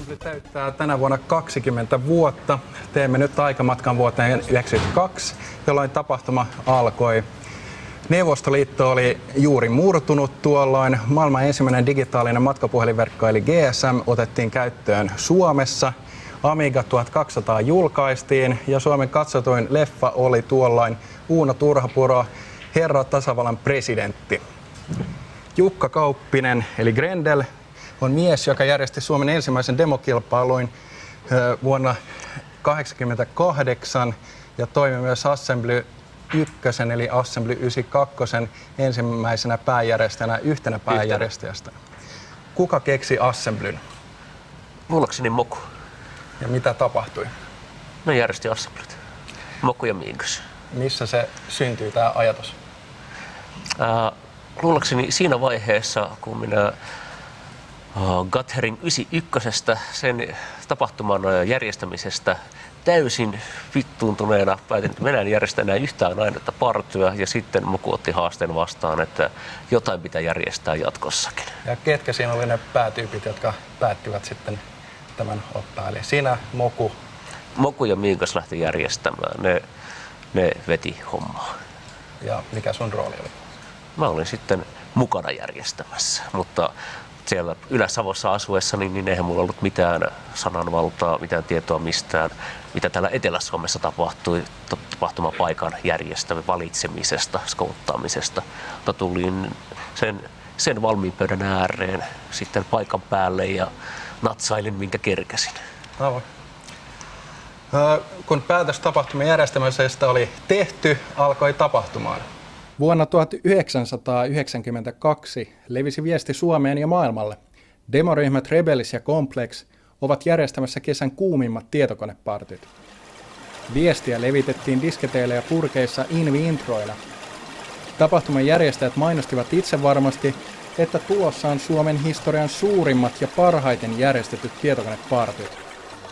Assembly täyttää tänä vuonna 20 vuotta. Teemme nyt aikamatkan vuoteen 1992, jolloin tapahtuma alkoi. Neuvostoliitto oli juuri murtunut tuolloin. Maailman ensimmäinen digitaalinen matkapuhelinverkko eli GSM otettiin käyttöön Suomessa. Amiga 1200 julkaistiin ja Suomen katsotuin leffa oli tuolloin Uuno Turhapuro, Herra tasavallan presidentti. Jukka Kauppinen eli Grendel on mies, joka järjesti Suomen ensimmäisen demokilpailuin vuonna 1988 ja toimi myös Assembly 1 eli Assembly 92 ensimmäisenä pääjärjestäjänä, yhtenä pääjärjestäjästä. Kuka keksi Assemblyn? Luulakseni Moku. Ja mitä tapahtui? No järjesti Assemblyt. Moku ja Miinkos. Missä se syntyy tämä ajatus? Luulakseni siinä vaiheessa, kun minä Gatherin 91 sen tapahtuman järjestämisestä täysin vittuuntuneena päätin, että minä en järjestä enää yhtään ainetta partyä, ja sitten Moku otti haasteen vastaan, että jotain pitää järjestää jatkossakin. Ja ketkä siinä oli ne päätyypit, jotka päättivät sitten tämän ottaa? Eli sinä, Moku. Moku ja Miinkos lähti järjestämään. Ne veti hommaa. Ja mikä sun rooli oli? Mä olin sitten mukana järjestämässä, mutta siellä Ylä-Savossa asuessa, niin eihän mulla ollut mitään sananvaltaa, mitään tietoa mistään, mitä täällä Etelä-Suomessa tapahtui tapahtumapaikan valitsemisesta, skouttaamisesta. Mutta tulin sen valmiin pöydän ääreen sitten paikan päälle ja natsailin, minkä kerkäsin. Aivan. Kun päätös tapahtumien järjestämisestä oli tehty, alkoi tapahtumaan. Vuonna 1992 levisi viesti Suomeen ja maailmalle. Demoryhmät Rebels ja Complex ovat järjestämässä kesän kuumimmat tietokonepartyt. Viestiä levitettiin disketeillä ja purkeissa introina. Tapahtuman järjestäjät mainostivat itsevarmasti, että tulossa on Suomen historian suurimmat ja parhaiten järjestetyt tietokonepartyt.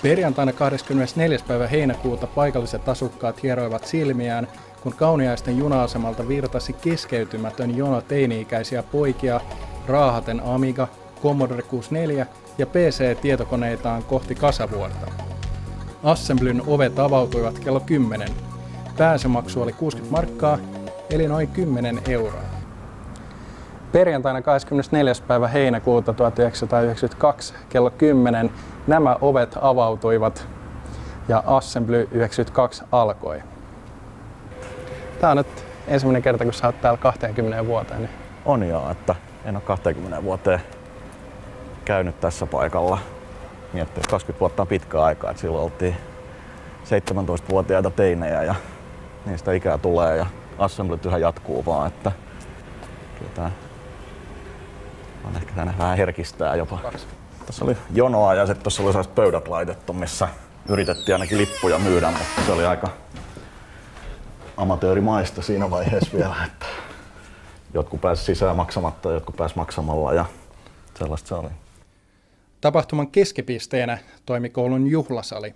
Perjantaina 24. päivä heinäkuuta paikalliset asukkaat hieroivat silmiään, kun Kauniaisten juna-asemalta virtasi keskeytymätön jono teini-ikäisiä poikia raahaten Amiga, Commodore 64 ja PC-tietokoneitaan kohti Kasavuorta. Assemblyn ovet avautuivat kello 10. Pääsymaksu oli 60 markkaa, eli noin 10 euroa. Perjantaina 24. päivä heinäkuuta 1992 kello 10 nämä ovet avautuivat ja Assembly 92 alkoi. Tämä on nyt ensimmäinen kerta, kun sä oot täällä 20 vuoteen. Niin... On joo, että en ole 20 vuoteen käynyt tässä paikalla. Miettii, että 20 vuotta on pitkä aikaa, että silloin oltiin 17-vuotiaita teinejä ja niistä ikää tulee ja Assemblyt yhä jatkuu vaan, että kyllä tää on ehkä tänne vähän herkistää jopa. Tässä oli jonoa ja sitten tuossa oli sellaiset pöydät laitettu, missä yritettiin ainakin lippuja myydä, mutta se oli aika amatöörimaista siinä vaiheessa vielä, että jotkut pääsi sisään maksamatta ja jotkut pääsi maksamalla ja sellaista se oli. Tapahtuman keskipisteenä toimi koulun juhlasali.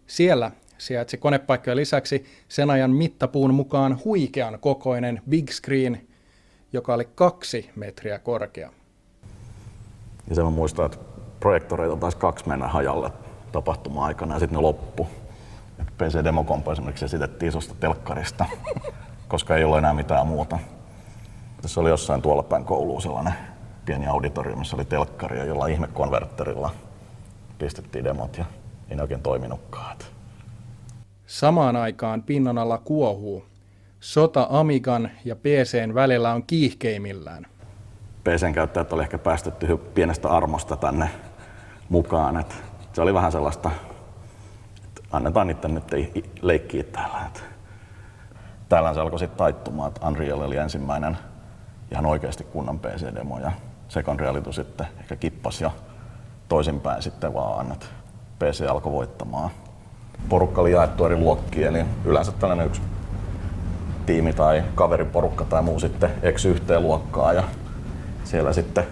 Siellä sijaitsi konepaikkojen lisäksi sen ajan mittapuun mukaan huikean kokoinen big screen, joka oli 2 metriä korkea. Ja sen mä muistan, että projektoreita taisi 2 mennä hajalle tapahtuma-aikana ja sitten ne loppu. PC Demokompa esimerkiksi esitettiin isosta telkkarista, koska ei ollut enää mitään muuta. Tässä oli jossain tuolla päin kouluun sellainen pieni auditorium, missä oli telkkari ja jollain ihmekonvertterilla pistettiin demot ja ei ne oikein toiminutkaan. Samaan aikaan pinnan alla kuohuu. Sota Amigan ja PC:n välillä on kiihkeimmillään. PC:n käyttäjät oli ehkä päästetty pienestä armosta tänne mukaan. Että se oli vähän sellaista, että annetaan niiden nyt leikkiä täällä. Täällä se alkoi sitten taittumaan, että Unreal oli ensimmäinen ihan oikeasti kunnon PC-demo ja Second Reality sitten ehkä kippasi ja toisinpäin sitten vaan, että PC alkoi voittamaan. Porukka oli jaettu eri luokkiin, eli yleensä tällainen yksi tiimi tai kaveriporukka tai muu sitten eksy yhteen luokkaan ja siellä sitten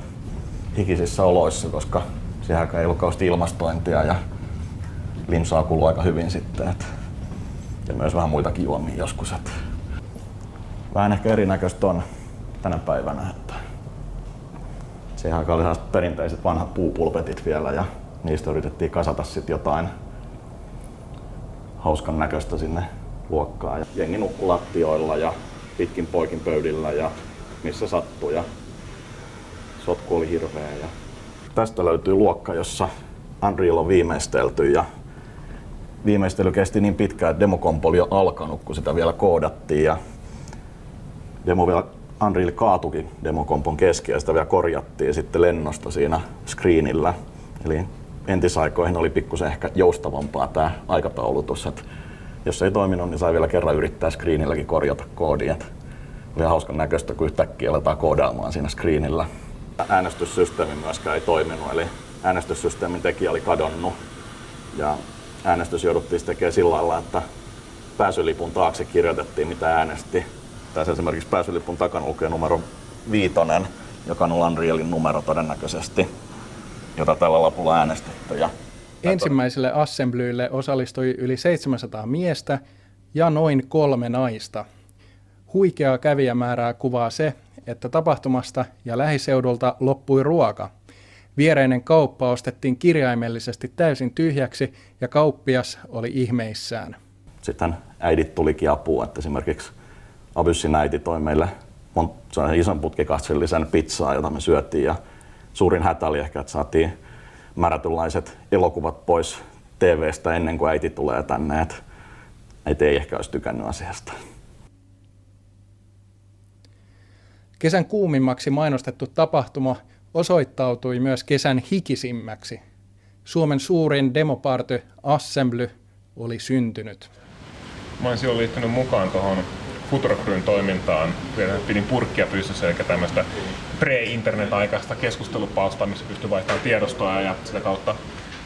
hikisissä oloissa, koska siihen ei ollut kauheasti ilmastointia ja limsaa kuluu aika hyvin sitten. Ja myös vähän muitakin juomia joskus. Vähän ehkä erinäköistä on tänä päivänä. Siihen aikaan oli sellaiset perinteiset vanhat puupulpetit vielä ja niistä yritettiin kasata sitten jotain hauskan näköistä sinne luokkaan. Ja jengi nukkui lattioilla ja pitkin poikin pöydillä ja missä sattui ja sotku oli hirveä. Ja tästä löytyy luokka, jossa Unreal on viimeistelty ja viimeistely kesti niin pitkään, että demokompo oli jo alkanut, kun sitä vielä koodattiin ja Unreal kaatukin demokompon kesken ja sitä vielä korjattiin sitten lennosta siinä screenillä. Eli entisaikoihin oli pikkusen ehkä joustavampaa tämä aikataulutus, että jos ei toiminut, niin sai vielä kerran yrittää screenilläkin korjata koodia. Oli hauskan näköistä, kun yhtäkkiä aletaan koodaamaan siinä screenillä. Äänestyssysteemi myöskään ei toiminut, eli äänestyssysteemin tekijä oli kadonnut ja äänestys jouduttiin tekemään sillä lailla, että pääsylipun taakse kirjoitettiin mitä äänesti. Tässä esimerkiksi pääsylipun takana lukee numero 5, joka on Unrealin numero todennäköisesti, jota tällä lapulla äänestetty. Ensimmäiselle assemblyille osallistui yli 700 miestä ja noin 3 naista. Huikeaa kävijämäärää kuvaa se, että tapahtumasta ja lähiseudulta loppui ruoka. Viereinen kauppa ostettiin kirjaimellisesti täysin tyhjäksi ja kauppias oli ihmeissään. Sitten äidit tulikin apuun, että esimerkiksi Abyssin äiti toi meille ison putkikatsellisen pizzaa, jota me syötiin ja suurin hätä oli ehkä, että saatiin määrätynlaiset elokuvat pois TV:stä ennen kuin äiti tulee tänne, että äiti ei ehkä olisi tykännyt asiasta. Kesän kuumimmaksi mainostettu tapahtuma osoittautui myös kesän hikisimmäksi. Suomen suurin demoparty Assembly oli syntynyt. Mä olin silloin liittynyt mukaan tuohon Futurecryn toimintaan. Pidin purkkia pystyssä, eli tämmöistä pre-internet-aikaista keskustelupalstaa, missä pystyi vaihtamaan tiedostoa ja sitä kautta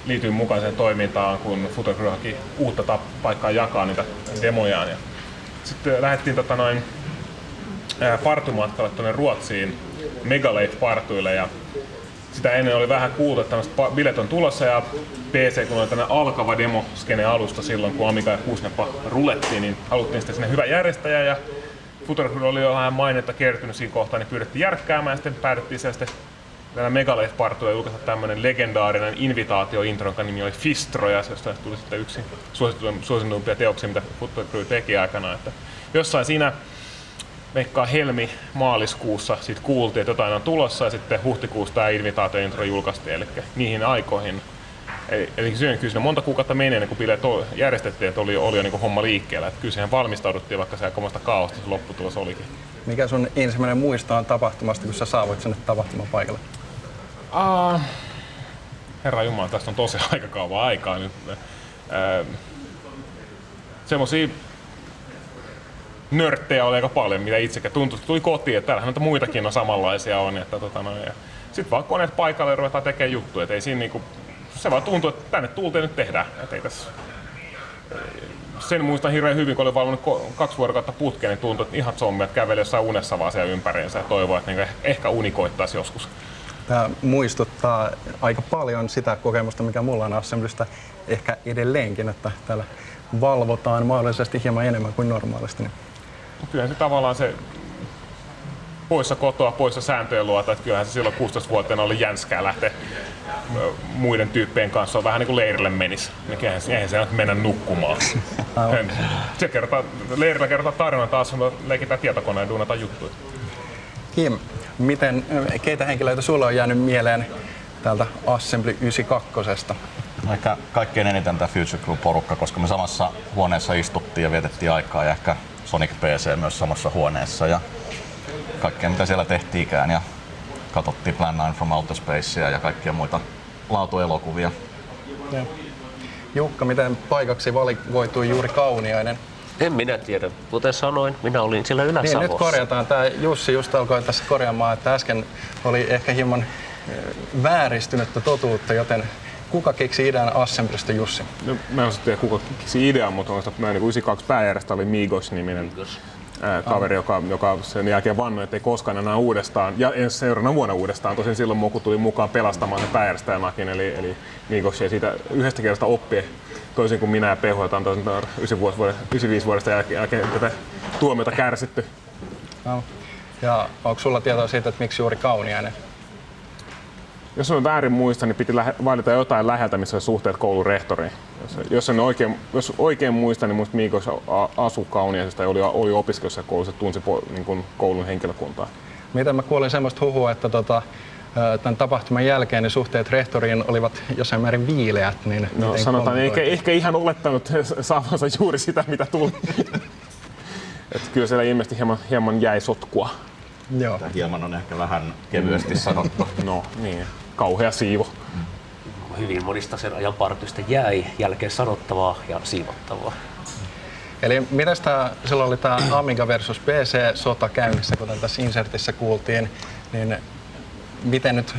liityin mukaan sen toimintaan, kun Futurecry haki uutta paikkaa jakaa niitä demojaan. Ja sitten lähdettiin partumatkalle tuonne Ruotsiin Megalate-partuille ja sitä ennen oli vähän kuultu, että tämmöiset bilet on tulossa ja PC, kun oli tämmöinen alkava demoskene alusta silloin, kun Amiga ja 64 rulettiin, niin haluttiin sitten sinne hyvä järjestäjä ja Futurecry oli jo vähän mainetta kertynyt siinä kohtaa, niin pyydettiin järkkäämään ja sitten päädyttiin siellä sitten tällä Megalate-partuilla julkaista tämmöinen legendaarinen invitaatio-intro, jonka nimi oli Fistro ja josta tuli sitten yksi suosituimpia teoksia, mitä Futurecry teki aikana. Että jossain siinä veikkaa maaliskuussa sit kuultiin, että jotain on tulossa ja sitten huhtikuussa tämä invitaatio-intro julkaistiin, eli niihin aikoihin. Eli kyllä monta kuukautta meni ennen kuin bileet järjestettiin, että oli jo niin kuin homma liikkeellä. Että kyllä siihen valmistauduttiin, vaikka se aikamoista kaaosta se lopputulos olikin. Mikä sun ensimmäinen muisto on tapahtumasta, kun sä saavuit sinne tapahtumapaikalle? Herra Jumala, tästä on tosi aika kauan aikaa nyt. Semmosia nörttejä oli aika paljon, mitä itsekin tuntui, että tuli kotiin, että täällähän noita muitakin on samanlaisia on. Sitten vaan koneet paikalle ja ruvetaan tekemään juttuja. Ei siinä niinku, se vaan tuntuu, että tänne tultiin nyt tehdään. Sen muistan hirveän hyvin, kun olin valvonut 2 vuorokautta putkeen, niin tuntui, että ihan zombia, että käveli jossain unessa vaan siellä ympäriinsä ja toivoo, että niinku ehkä uni koittaisi joskus. Tämä muistuttaa aika paljon sitä kokemusta, mikä mulla on Assemblystä ehkä edelleenkin, että täällä valvotaan mahdollisesti hieman enemmän kuin normaalisti. Kyllähän se tavallaan se poissa kotoa, poissa sääntöjen luota, että kyllähän se silloin 16-vuotiaana oli jänskää lähteä muiden tyyppien kanssa vähän niin kuin leirille menisi. Eihän se nyt mennä nukkumaan. Leirillä kerrotaan tarina taas, leikitään tietokoneen ja duunataan juttuja. Kim, keitä henkilöitä sulla on jäänyt mieleen täältä Assembly 92? Ehkä kaikkein eniten tämä Future Crew-porukka, koska me samassa huoneessa istuttiin ja vietettiin aikaa ja ehkä Sonic PC myös samassa huoneessa ja kaikkea mitä siellä tehtiinkään ja katsottiin Plan 9 from Outer Spacea ja kaikkia muita laatuelokuvia. Ja. Jukka, miten paikaksi valikoitui juuri Kauniainen? En minä tiedä. Kuten sanoin, minä olin siellä Ylä-Savossa. Niin, nyt korjataan. Tämä Jussi just alkoi tässä korjaamaan, että äsken oli ehkä hieman vääristynyttä totuutta, joten kuka keksi idean Assemblystä, Jussi? No, mä en tiedä kuka keksi idean, mutta 92 pääjärjestä oli Migos-niminen kaveri, joka sen jälkeen vannoi, ettei koskaan enää uudestaan, ja ensi seuraavana vuonna uudestaan. Tosin silloin Moku tuli mukaan pelastamaan sen pääjärjestäjänakin, eli Migos, ja siitä yhdestä kerrasta oppi, toisin kuin minä ja Pehu, jota on 95 vuodesta jälkeen tätä tuomiota kärsitty. No. Ja onko sulla tietoa siitä, että miksi juuri Kauniainen? Jos mä väärin muistan, niin piti valita jotain läheltä, missä oli suhteet koulun rehtoriin. Jos oikein muistan, niin muista Miikos asui Kauniaisesta ja oli opiskelussa koulussa, tunsi niin kuin koulun henkilökuntaa. Miten mä kuulin semmoista huhua, että tämän tapahtuman jälkeen niin suhteet rehtoriin olivat jossain määrin viileät. Niin no sanotaan, ehkä ihan olettanut saavansa juuri sitä, mitä tuli. Että kyllä siellä ilmeisesti hieman jäi sotkua. Joo. Tämä hieman on ehkä vähän kevyesti sanottu. No niin, kauhea siivo. Hyvin monista sen ajan partyista jäi jälkeen sanottavaa ja siivottavaa. Eli mitäs silloin oli tämä Amiga versus PC-sota käynnissä, kuten tässä insertissä kuultiin, niin miten nyt,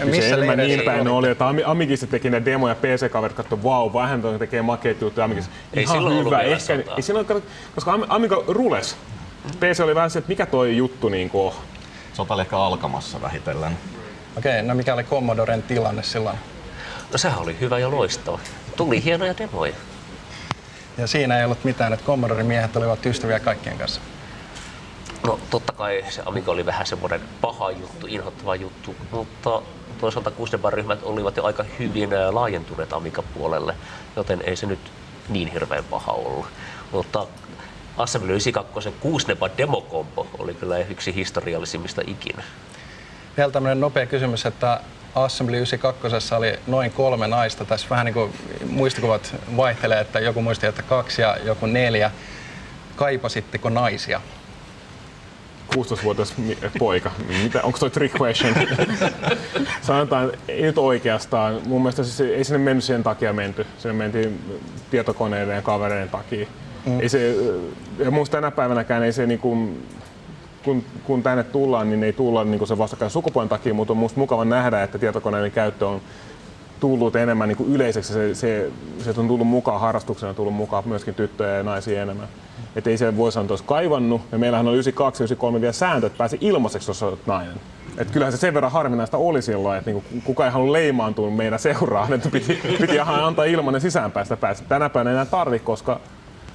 missä leireissä niin päin oli, että Amigissa teki ne demoja, PC-kaverit katsoi, vau, vähän tekee makeita juttuja Amigissa. Ei ihan silloin hyvä. ollut vielä Ei silloin, koska Amiga rules. PC oli vähän se, että mikä toi juttu niin on. Sota oli ehkä alkamassa vähitellen. Okei, no mikä oli Commodoren tilanne silloin? No sehän oli hyvä ja loistava. Tuli hienoja demoja. Ja siinä ei ollut mitään, että Commodoren miehet olivat ystäviä kaikkien kanssa. No totta kai se Amiga oli vähän semmoinen paha juttu, inhottava juttu, mutta toisaalta Kuusneban-ryhmät olivat jo aika hyvin laajentuneet Amiga-puolelle, joten ei se nyt niin hirveän paha ollut. Mutta Assembly 92 Kuusneban demokompo oli kyllä yksi historiallisimmista ikinä. Vielä tämmöinen nopea kysymys, että Assembly 92 oli noin 3 naista. Tässä vähän niin kuin muistikuvat vaihtelee, että joku muisti, että 2 ja joku 4. Kaipasitteko naisia? 16-vuotias poika. Onko toi trick question? Sanotaan, ei nyt oikeastaan. Mun mielestä siis ei sinne mennyt sen takia menty. Sinne mentiin tietokoneiden ja kavereiden takia. Ei se, ja muista tänä päivänäkään ei se niinku, kun tänne tullaan, niin ei tulla niinku se vastakkain sukupuolen takia, mutta on musta mukava nähdä, että tietokoneiden käyttö on tullut enemmän niinku yleiseksi. Se on tullut mukaan harrastuksena, tullut mukaan myöskin tyttöjä ja naisia enemmän. Että ei se voi sanoa, että olisi kaivannut. Ja meillähän on 92 ja 93 vielä sääntö, että pääsi ilmaiseksi, jos olet nainen. Että kyllähän se sen verran harvinaista oli silloin, että niinku kukaan ei halua leimaantua meidän seuraan, että piti antaa ilmainen sisäänpäästä päästä. Tänä päivänä ei enää tarvitse, koska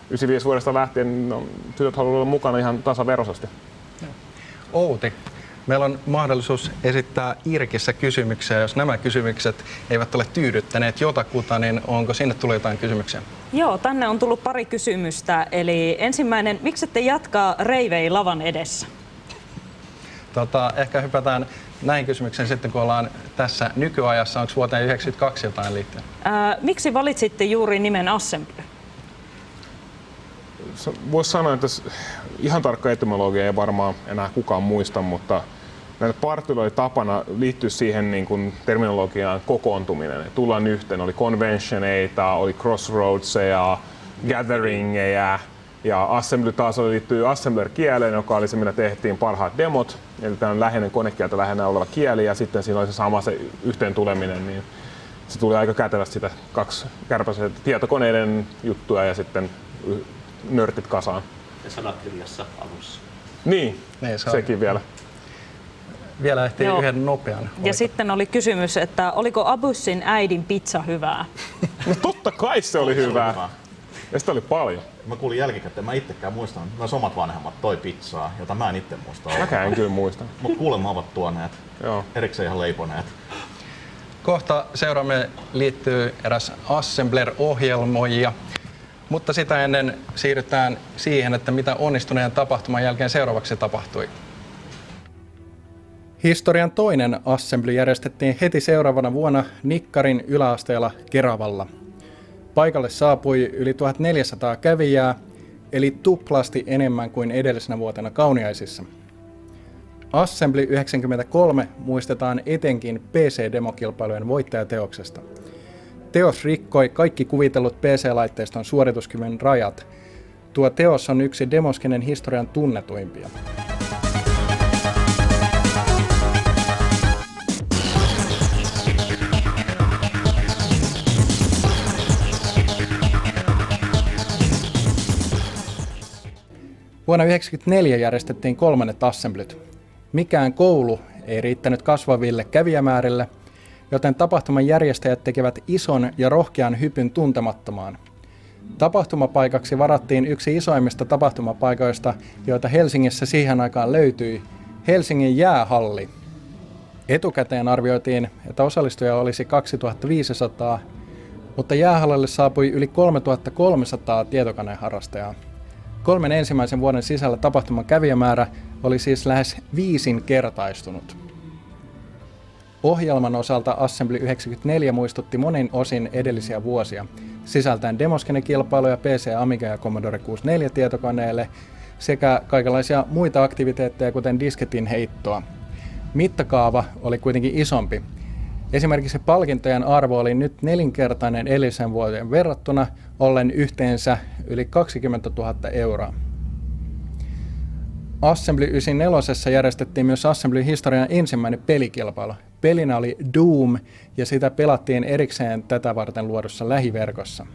95 vuodesta lähtien tytöt haluavat olla mukana ihan tasaveroisesti. Outi, meillä on mahdollisuus esittää Irkissä kysymyksiä. Jos nämä kysymykset eivät ole tyydyttäneet jotakuta, niin onko sinne tullut jotain kysymyksiä? Joo, tänne on tullut pari kysymystä. Eli ensimmäinen, miksi ette jatkaa reivei lavan edessä? Ehkä hypätään näihin kysymyksiin sitten, kun ollaan tässä nykyajassa. Onko vuoteen 1992 jotain liittyen? Miksi valitsitte juuri nimen Assembly? Voisi sanoa, että ihan tarkka etymologia ei varmaan enää kukaan muista, mutta näitä partyilla oli tapana liittyä siihen niin kuin terminologiaan kokoontuminen. Tullaan yhteen, oli conventioneita, oli crossroadseja, gatheringeja ja assembly taas liittyy assembler-kieleen, joka oli se, millä tehtiin parhaat demot. Eli tämä on läheinen konekieltä lähellä oleva kieli ja sitten siinä oli se sama se yhteen tuleminen. Niin se tuli aika kätevästi sitä 2 kärpäiset tietokoneiden juttuja ja sitten nörtit kasaan. Ja sanakirjassa alussa. Niin sekin vielä. Vielä ehtii yhden nopean. Ja sitten oli kysymys, että oliko Abussin äidin pizza hyvää? No totta kai se oli hyvää. Ja sitä oli paljon. Mä kuulin jälkikäteen, mä itsekään muistan, että myös omat vanhemmat toi pizzaa, jota mä en itse muista. Mäkään en kyllä muista. Mutta kuulemma ovat tuoneet. Joo. Erikseen ihan leiponeet. Kohta seuraamme liittyy eräs Assembler-ohjelmoija. Mutta sitä ennen siirrytään siihen, että mitä onnistuneen tapahtuman jälkeen seuraavaksi tapahtui. Historian toinen Assembly järjestettiin heti seuraavana vuonna Nikkarin yläasteella Keravalla. Paikalle saapui yli 1400 kävijää, eli tuplasti enemmän kuin edellisenä vuotena Kauniaisissa. Assembly 93 muistetaan etenkin PC-demokilpailujen voittajateoksesta. Teos rikkoi kaikki kuvitellut PC-laitteiston suorituskyvyn rajat. Tuo teos on yksi demoskenen historian tunnetuimpia. Vuonna 1994 järjestettiin 3. Assemblyt. Mikään koulu ei riittänyt kasvaville kävijämäärille, joten tapahtuman järjestäjät tekevät ison ja rohkean hypyn tuntemattomaan. Tapahtumapaikaksi varattiin yksi isoimmista tapahtumapaikoista, joita Helsingissä siihen aikaan löytyi, Helsingin jäähalli. Etukäteen arvioitiin, että osallistujia olisi 2500, mutta jäähallille saapui yli 3300 tietokoneharrastajaa. 3 ensimmäisen vuoden sisällä tapahtuman kävijämäärä oli siis lähes 5-kertaistunut. Ohjelman osalta Assembly 94 muistutti monin osin edellisiä vuosia, sisältäen demoskene-kilpailuja PC, Amiga ja Commodore 64 tietokoneelle sekä kaikenlaisia muita aktiviteetteja, kuten disketin heittoa. Mittakaava oli kuitenkin isompi. Esimerkiksi palkintojen arvo oli nyt 4-kertainen edellisen vuoden verrattuna, ollen yhteensä yli 20 000 euroa. Assembly 94 järjestettiin myös Assembly historian ensimmäinen pelikilpailu. Pelinä oli Doom ja sitä pelattiin erikseen tätä varten luodussa lähiverkossa.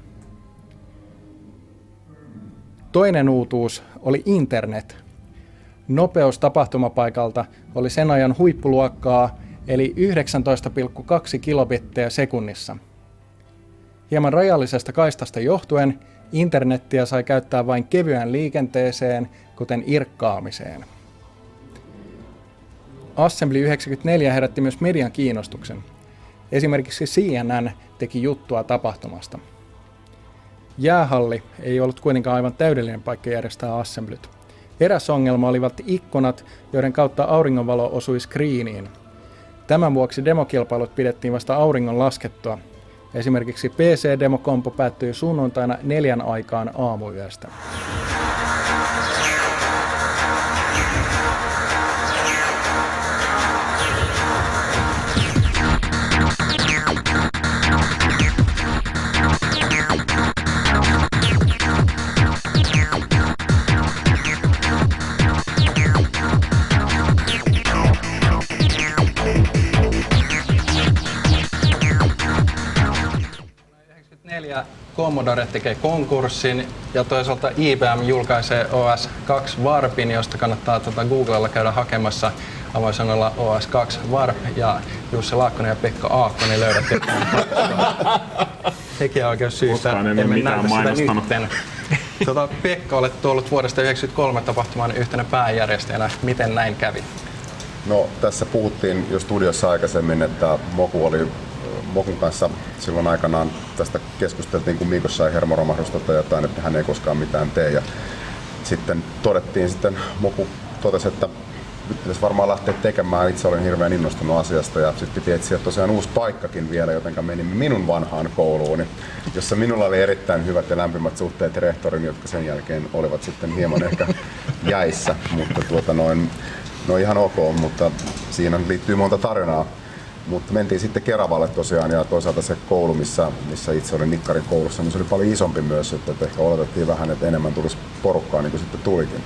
Toinen uutuus oli internet. Nopeus tapahtumapaikalta oli sen ajan huippuluokkaa, eli 19,2 kilobittiä sekunnissa. Hieman rajallisesta kaistasta johtuen internettiä sai käyttää vain kevyään liikenteeseen, kuten irkkaamiseen. Assembly 94 herätti myös median kiinnostuksen. Esimerkiksi CNN teki juttua tapahtumasta. Jäähalli ei ollut kuitenkaan aivan täydellinen paikka järjestää Assemblyt. Eräs ongelma olivat ikkunat, joiden kautta auringonvalo osui screeniin. Tämän vuoksi demokilpailut pidettiin vasta auringon laskettua. Esimerkiksi PC-demokompo päättyi sunnuntaina 4 aikaan aamuyöstä. Commodore tekee konkurssin ja toisaalta IBM julkaisee OS2 Warpin, josta kannattaa Googlella käydä hakemassa avainsanalla OS2 Warp, ja Jussi Laakkonen ja Pekka Aakkonen löydätte tekijäoikeussyistä. Emme näytä sitä nytten. Pekka, olet ollut vuodesta 1993 tapahtuman yhtenä pääjärjestäjänä. Miten näin kävi? No, tässä puhuttiin jo studiossa aikaisemmin, että Mokun kanssa silloin aikanaan tästä keskusteltiin, kun Mikko sai hermoromahdusta tai jotain, että hän ei koskaan mitään tee. Ja sitten Moku totesi, että pitäisi varmaan lähteä tekemään. Itse olin hirveän innostunut asiasta ja sitten piti etsiä tosiaan uusi paikkakin vielä, joten menimme minun vanhaan kouluuni, jossa minulla oli erittäin hyvät ja lämpimät suhteet rehtorin, jotka sen jälkeen olivat sitten hieman ehkä jäissä, mutta no ihan ok, mutta siinä liittyy monta tarinaa. Mutta mentiin sitten Keravalle tosiaan, ja toisaalta se koulu, missä itse olin nikkarin koulussa, niin se oli paljon isompi myös, että ehkä oletettiin vähän, että enemmän tulisi porukkaa, niin kuin sitten tulikin.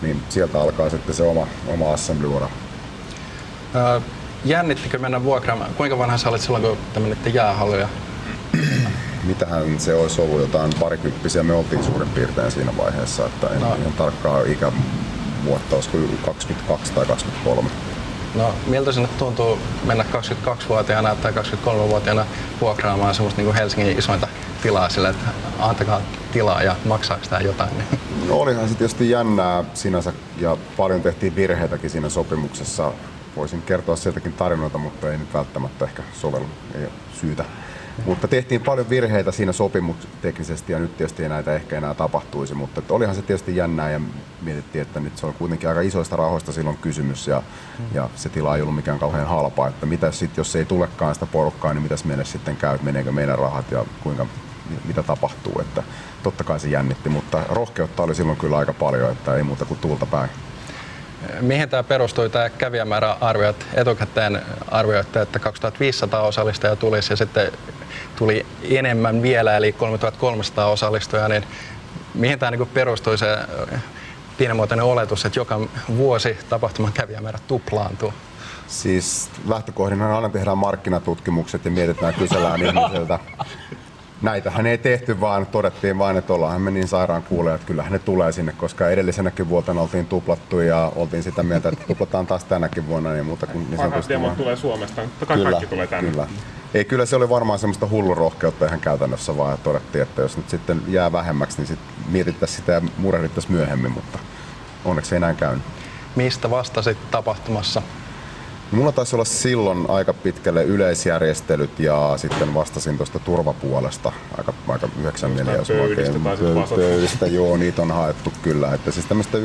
Niin sieltä alkaa sitten se oma assembly-ura. Jännittikö mennä vuokraamaan? Kuinka vanha sä olit silloin, kun te menitte jäähallia? Mitähän se olisi ollut, jotain parikymppisiä me oltiin suurin piirtein siinä vaiheessa, että en ihan tarkkaa ikävuotta, olisiko 22 tai 23. No, miltä sinne tuntuu mennä 22-vuotiaana tai 23-vuotiaana vuokraamaan semmoista niin kuin Helsingin isointa tilaa sille, että antakaa tilaa ja maksaako tämä jotain? No, olihan se tietysti jännää sinänsä ja paljon tehtiin virheitäkin siinä sopimuksessa. Voisin kertoa sieltäkin tarinoita, mutta ei nyt välttämättä ehkä sovellu, ei ole syytä. Mutta tehtiin paljon virheitä siinä sopimusteknisesti ja nyt tietysti ei näitä ehkä enää tapahtuisi, mutta olihan se tietysti jännää ja mietittiin, että nyt se on kuitenkin aika isoista rahoista silloin kysymys ja se tila ei ollut mikään kauhean halpaa, että mitä sitten, jos ei tulekaan sitä porukkaa, niin mitäs meille sitten käy, meneekö meidän rahat ja mitä tapahtuu, että totta kai se jännitti, mutta rohkeutta oli silloin kyllä aika paljon, että ei muuta kuin tuulta päin. Mihin tämä perustui, tämä kävijämäärä arviot? Etukäteen arvioitte, että 2500 osallistujaa tulisi ja sitten tuli enemmän vielä, eli 3300 osallistujaa, niin mihin tämä niin perustui se pienimuotoinen oletus, että joka vuosi tapahtuman kävijämäärä tuplaantuu? Siis lähtökohdinhan aina tehdään markkinatutkimukset ja mietitään, kysellään ihmiseltä. Näitähän ei tehty, vaan todettiin vain, että ollaanhan me niin sairaan kuuleja, että kyllähän ne tulee sinne, koska edellisenäkin vuotena oltiin tuplattu ja oltiin sitä mieltä, että tuplataan taas tänäkin vuonna. Niin muuta kuin niin parhaat demot tulee Suomesta, mutta kaikki tulee tänne. Kyllä. Ei, kyllä se oli varmaan semmoista hullurohkeutta ihan käytännössä, vaan todettiin, että jos nyt sitten jää vähemmäksi, niin sitten mietittäisiin sitä ja murehdittaisiin myöhemmin, mutta onneksi ei näin käynyt. Mistä vastasit tapahtumassa? Mulla taisi olla silloin aika pitkälle yleisjärjestelyt ja sitten vastasin tuosta turvapuolesta aika 94 jos mä pöydistä taisit vastata. pöydistä, joo, niitä on haettu kyllä. Että siis tämmöistä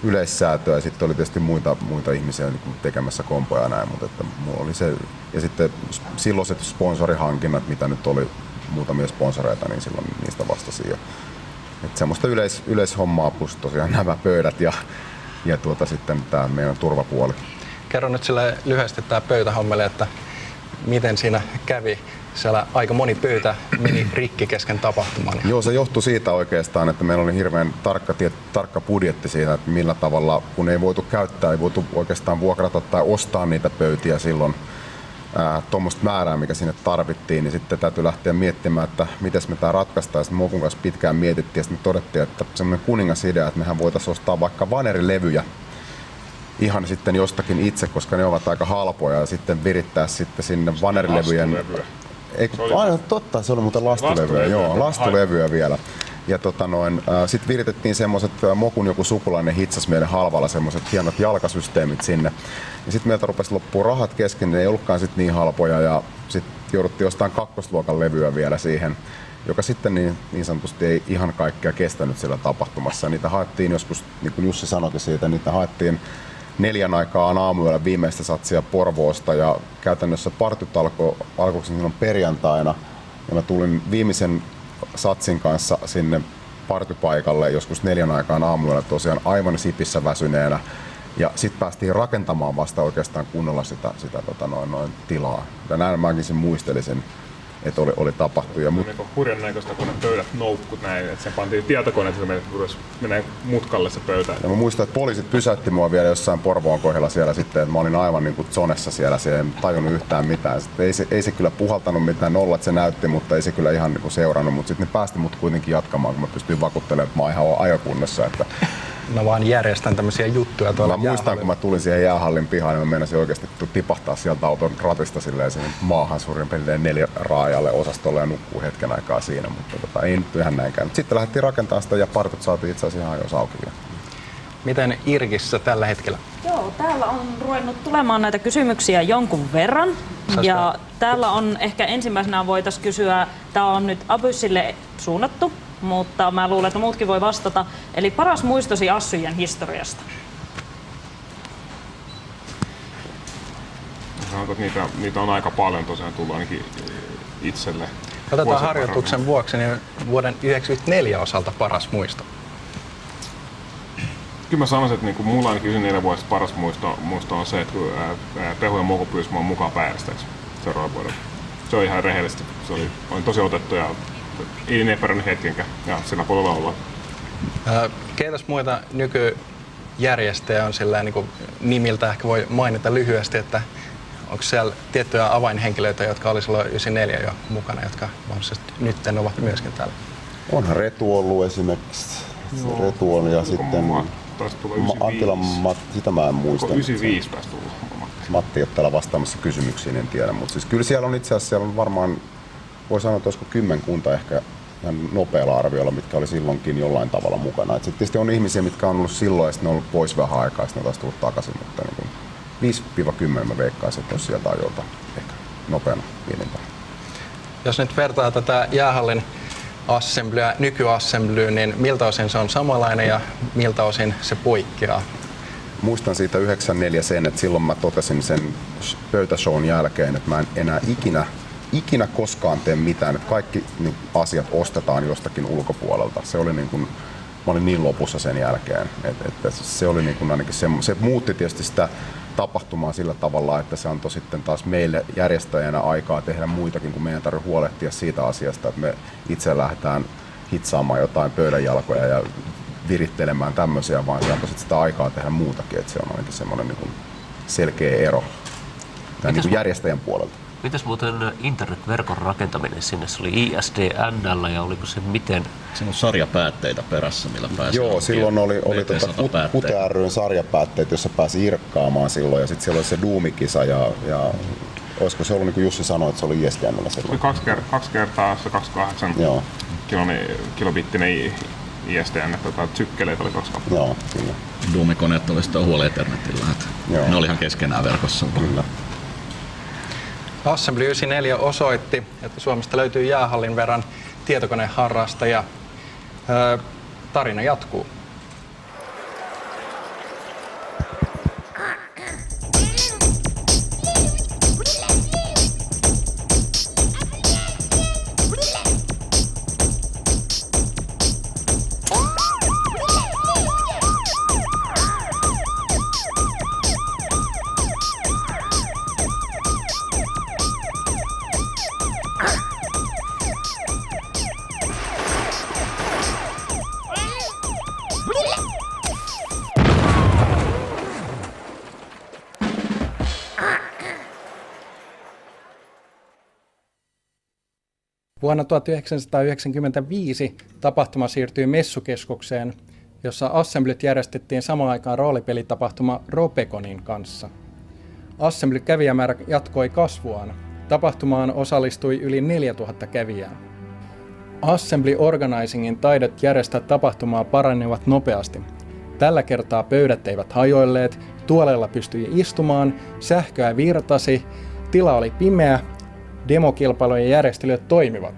yleissäätöä ja sitten oli tietysti muita ihmisiä niin tekemässä kompoja ja näin, mutta että mulla oli se, ja sitten silloiset sponsorihankinnat, mitä nyt oli muutamia sponsoreita, niin silloin niistä vastasin. Että semmoista yleishommaa plus tosiaan nämä pöydät ja sitten tämä meidän turvapuoli. Kerro nyt sille lyhyesti tämä pöytähommeli, että miten siinä kävi. Siellä aika moni pöytä meni rikki kesken tapahtuman. Joo, se johtui siitä oikeastaan, että meillä oli hirveän tarkka budjetti siitä, että millä tavalla, kun ei voitu käyttää, ei voitu oikeastaan vuokrata tai ostaa niitä pöytiä silloin tuommoista määrää, mikä sinne tarvittiin, niin sitten täytyy lähteä miettimään, että miten me tämä ratkaistaan. Sitten Mokun kanssa pitkään mietittiin ja sitten me todettiin, että semmoinen kuningasidea, että mehän voitaisiin ostaa vaikka vanerilevyjä ihan sitten jostakin itse, koska ne ovat aika halpoja ja sitten virittää sitten sinne vanerilevyjen... Totta, se oli muuten lastulevyä, joo, lastulevyä vielä. Ja sitten viritettiin semmoiset, Mokun joku sukulainen hitsasi meidän halvalla semmoiset hienot jalkasysteemit sinne. Ja sitten meiltä rupesi loppua rahat kesken, ne ei ollutkaan sit niin halpoja ja sitten jouduttiin ostamaan kakkosluokan levyä vielä siihen, joka sitten niin sanotusti ei ihan kaikkea kestänyt siellä tapahtumassa. Niitä haettiin joskus, niin kuin Jussi sanoikin siitä, niitä haettiin 4 aikaan aamuyöllä viimeistä satsia Porvoosta ja käytännössä partyt alkoi silloin perjantaina ja mä tulin viimeisen satsin kanssa sinne partypaikalle joskus 4 aikaan aamuyöllä tosiaan aivan sipissä väsyneenä ja sitten päästiin rakentamaan vasta oikeastaan kunnolla sitä tilaa. Ja näin mäkin sen muistelisin, että oli tapahtunut. Ja niin hurjan näköistä, kun ne pöydät noukkut näin, että se pantiin tietokoneet, että menee mutkalle se pöytä. Ja mä muistan, että poliisit pysäytti mua vielä jossain Porvoon kohdalla siellä sitten, että mä olin aivan niin kuin zonessa siellä, se ei tajunnut yhtään mitään. Sitten ei se kyllä puhaltanut mitään, nollat se näytti, mutta ei se kyllä ihan niin kuin seurannut, mutta sitten ne päästi mut kuitenkin jatkamaan, kun mä pystyin vakuuttelemaan, että mä oon ihan ajokunnossa. Että Mä vaan järjestän tämmöisiä juttuja tuolla. Mä muistan, kun mä tulin siihen jäähallin pihaan, niin mä meinasin oikeasti tipahtaa sieltä auton ratista silleen sinne maahan suurin piirtein 4 raajalle osastolle ja nukkuu hetken aikaa siinä, mutta ei nyt ihan näin käynyt. Sitten lähdettiin rakentamaan sitä ja partot saatiin itse asiassa ihan jos auki vielä. Miten Irkissä tällä hetkellä? Joo, täällä on ruvennut tulemaan näitä kysymyksiä jonkun verran. Ja täällä on ehkä ensimmäisenä voitaisiin kysyä, tämä on nyt Abyssille suunnattu, mutta mä luulen, että muutkin voi vastata. Eli paras muistosi Assyjen historiasta? Sanotaan, että niitä on aika paljon tosiaan tullut ainakin itselle. Otetaan harjoituksen vuoksi niin vuoden 1994 osalta paras muisto. Kyllä mä sanoisin, että mulla ainakin 94 vuodesta paras muisto on se, että kun Pehu ja Moku pyysi mua mukaan pääjärjestäjäksi seuraavan vuoden. Se on ihan rehellisesti. Olin tosi otettu ja ei epäröinyt hetkenkään ja sillä puolella ollaan. Keitäs muita nykyjärjestäjä on sillä niin kuin nimiltä ehkä voi mainita lyhyesti, että onko siellä tiettyjä avainhenkilöitä, jotka oli silloin 94 jo mukana, jotka mahdollisesti nyt ovat myöskin täällä? Onhan Retu ollut esimerkiksi. Retu on ja sitten Anttilan Matti, sitä mä en muista. 95 päästä tullut. Matti ei ole täällä vastaamassa kysymyksiin, en tiedä, mutta siis kyllä siellä on itse asiassa siellä on varmaan, voi sanoa, että olisiko 10 ehkä ihan nopealla arviolla, mitkä oli silloinkin jollain tavalla mukana. Sitten tietysti on ihmisiä, mitkä on ollut silloin ja sitten ne on ollut pois vähän aikaa ja sitten ne on taas tullut takaisin, mutta niin 5-10 mä veikkaisin, että olisi sieltä ajoilta ehkä nopeana pienempää. Jos nyt vertaa tätä jäähallin assemblyä nykyassemblyyn, niin miltä osin se on samanlainen ja miltä osin se poikkeaa? Muistan siitä 94 sen, että silloin mä totesin sen pöytäshown jälkeen, että mä en enää ikinä koskaan tee mitään, että kaikki asiat ostetaan jostakin ulkopuolelta. Se oli niin kuin, mä olin niin lopussa sen jälkeen, että se oli niin kuin ainakin se muutti tietysti sitä tapahtumaa sillä tavalla, että se antoi sitten taas meille järjestäjänä aikaa tehdä muitakin, kun meidän tarvitsee huolehtia siitä asiasta, että me itse lähdetään hitsaamaan jotain pöydänjalkoja ja virittelemään tämmöisiä, vaan se antoi sitä aikaa tehdä muutakin, että se on ainakin semmoinen niin kuin selkeä ero niin kuin järjestäjän puolelta. Mitäs muuten internetverkon rakentaminen sinne? Se oli ISDN:llä ja oliko se miten? Siinä on sarjapäätteitä perässä, millä pääsi. Joo, silloin oli Pute ry:n sarjapäätteet, jossa pääsi irkkaamaan silloin ja sitten siellä oli se Doom-kisa ja olisiko se ollut niin kuin Jussi sanoi, että se oli ISDN:llä silloin? 2 kertaa se 28 kilobittinen ISDN, sykkeleitä oli 2 kappaleita. Joo, kyllä. Doom-koneet oli sitten huoli Ethernetillä. Joo. Ne oli ihan keskenään verkossa. Kyllä. Assembly 94 osoitti, että Suomesta löytyy jäähallin verran tietokoneharrastajia. Tarina jatkuu. Vuonna 1995 tapahtuma siirtyi messukeskukseen, jossa Assemblyt järjestettiin samaan aikaan roolipelitapahtuma Robeconin kanssa. Assembly-kävijämäärä jatkoi kasvuaan. Tapahtumaan osallistui yli 4000 kävijää. Assembly Organizingin taidot järjestää tapahtumaa paranivat nopeasti. Tällä kertaa pöydät eivät hajoilleet, tuoleilla pystyi istumaan, sähköä virtasi, tila oli pimeä, demokilpailujen järjestelyt toimivat.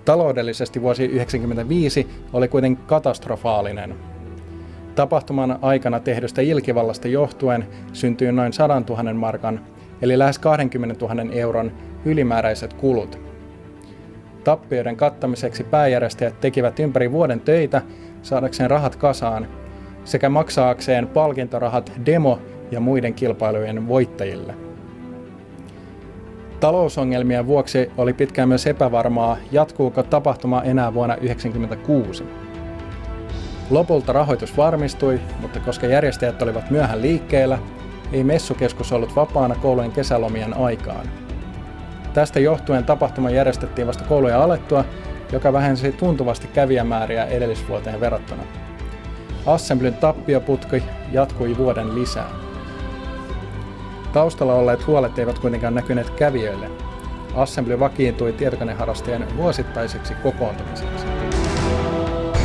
Taloudellisesti vuosi 1995 oli kuitenkin katastrofaalinen. Tapahtuman aikana tehdystä ilkivallasta johtuen syntyi noin 100 000 markan, eli lähes 20 000 euron ylimääräiset kulut. Tappioiden kattamiseksi pääjärjestäjät tekivät ympäri vuoden töitä saadakseen rahat kasaan sekä maksaakseen palkintorahat demo- ja muiden kilpailujen voittajille. Talousongelmien vuoksi oli pitkään myös epävarmaa, jatkuuko tapahtuma enää vuonna 1996. Lopulta rahoitus varmistui, mutta koska järjestäjät olivat myöhään liikkeellä, ei messukeskus ollut vapaana koulujen kesälomien aikaan. Tästä johtuen tapahtuma järjestettiin vasta koulujen alettua, joka vähensi tuntuvasti kävijämääriä edellisvuoteen verrattuna. Assemblyn tappioputki jatkui vuoden lisää. Taustalla olleet huolet eivät kuitenkaan näkyneet kävijöille. Assembly vakiintui tietokoneharrastajien vuosittaiseksi kokoontumiseksi.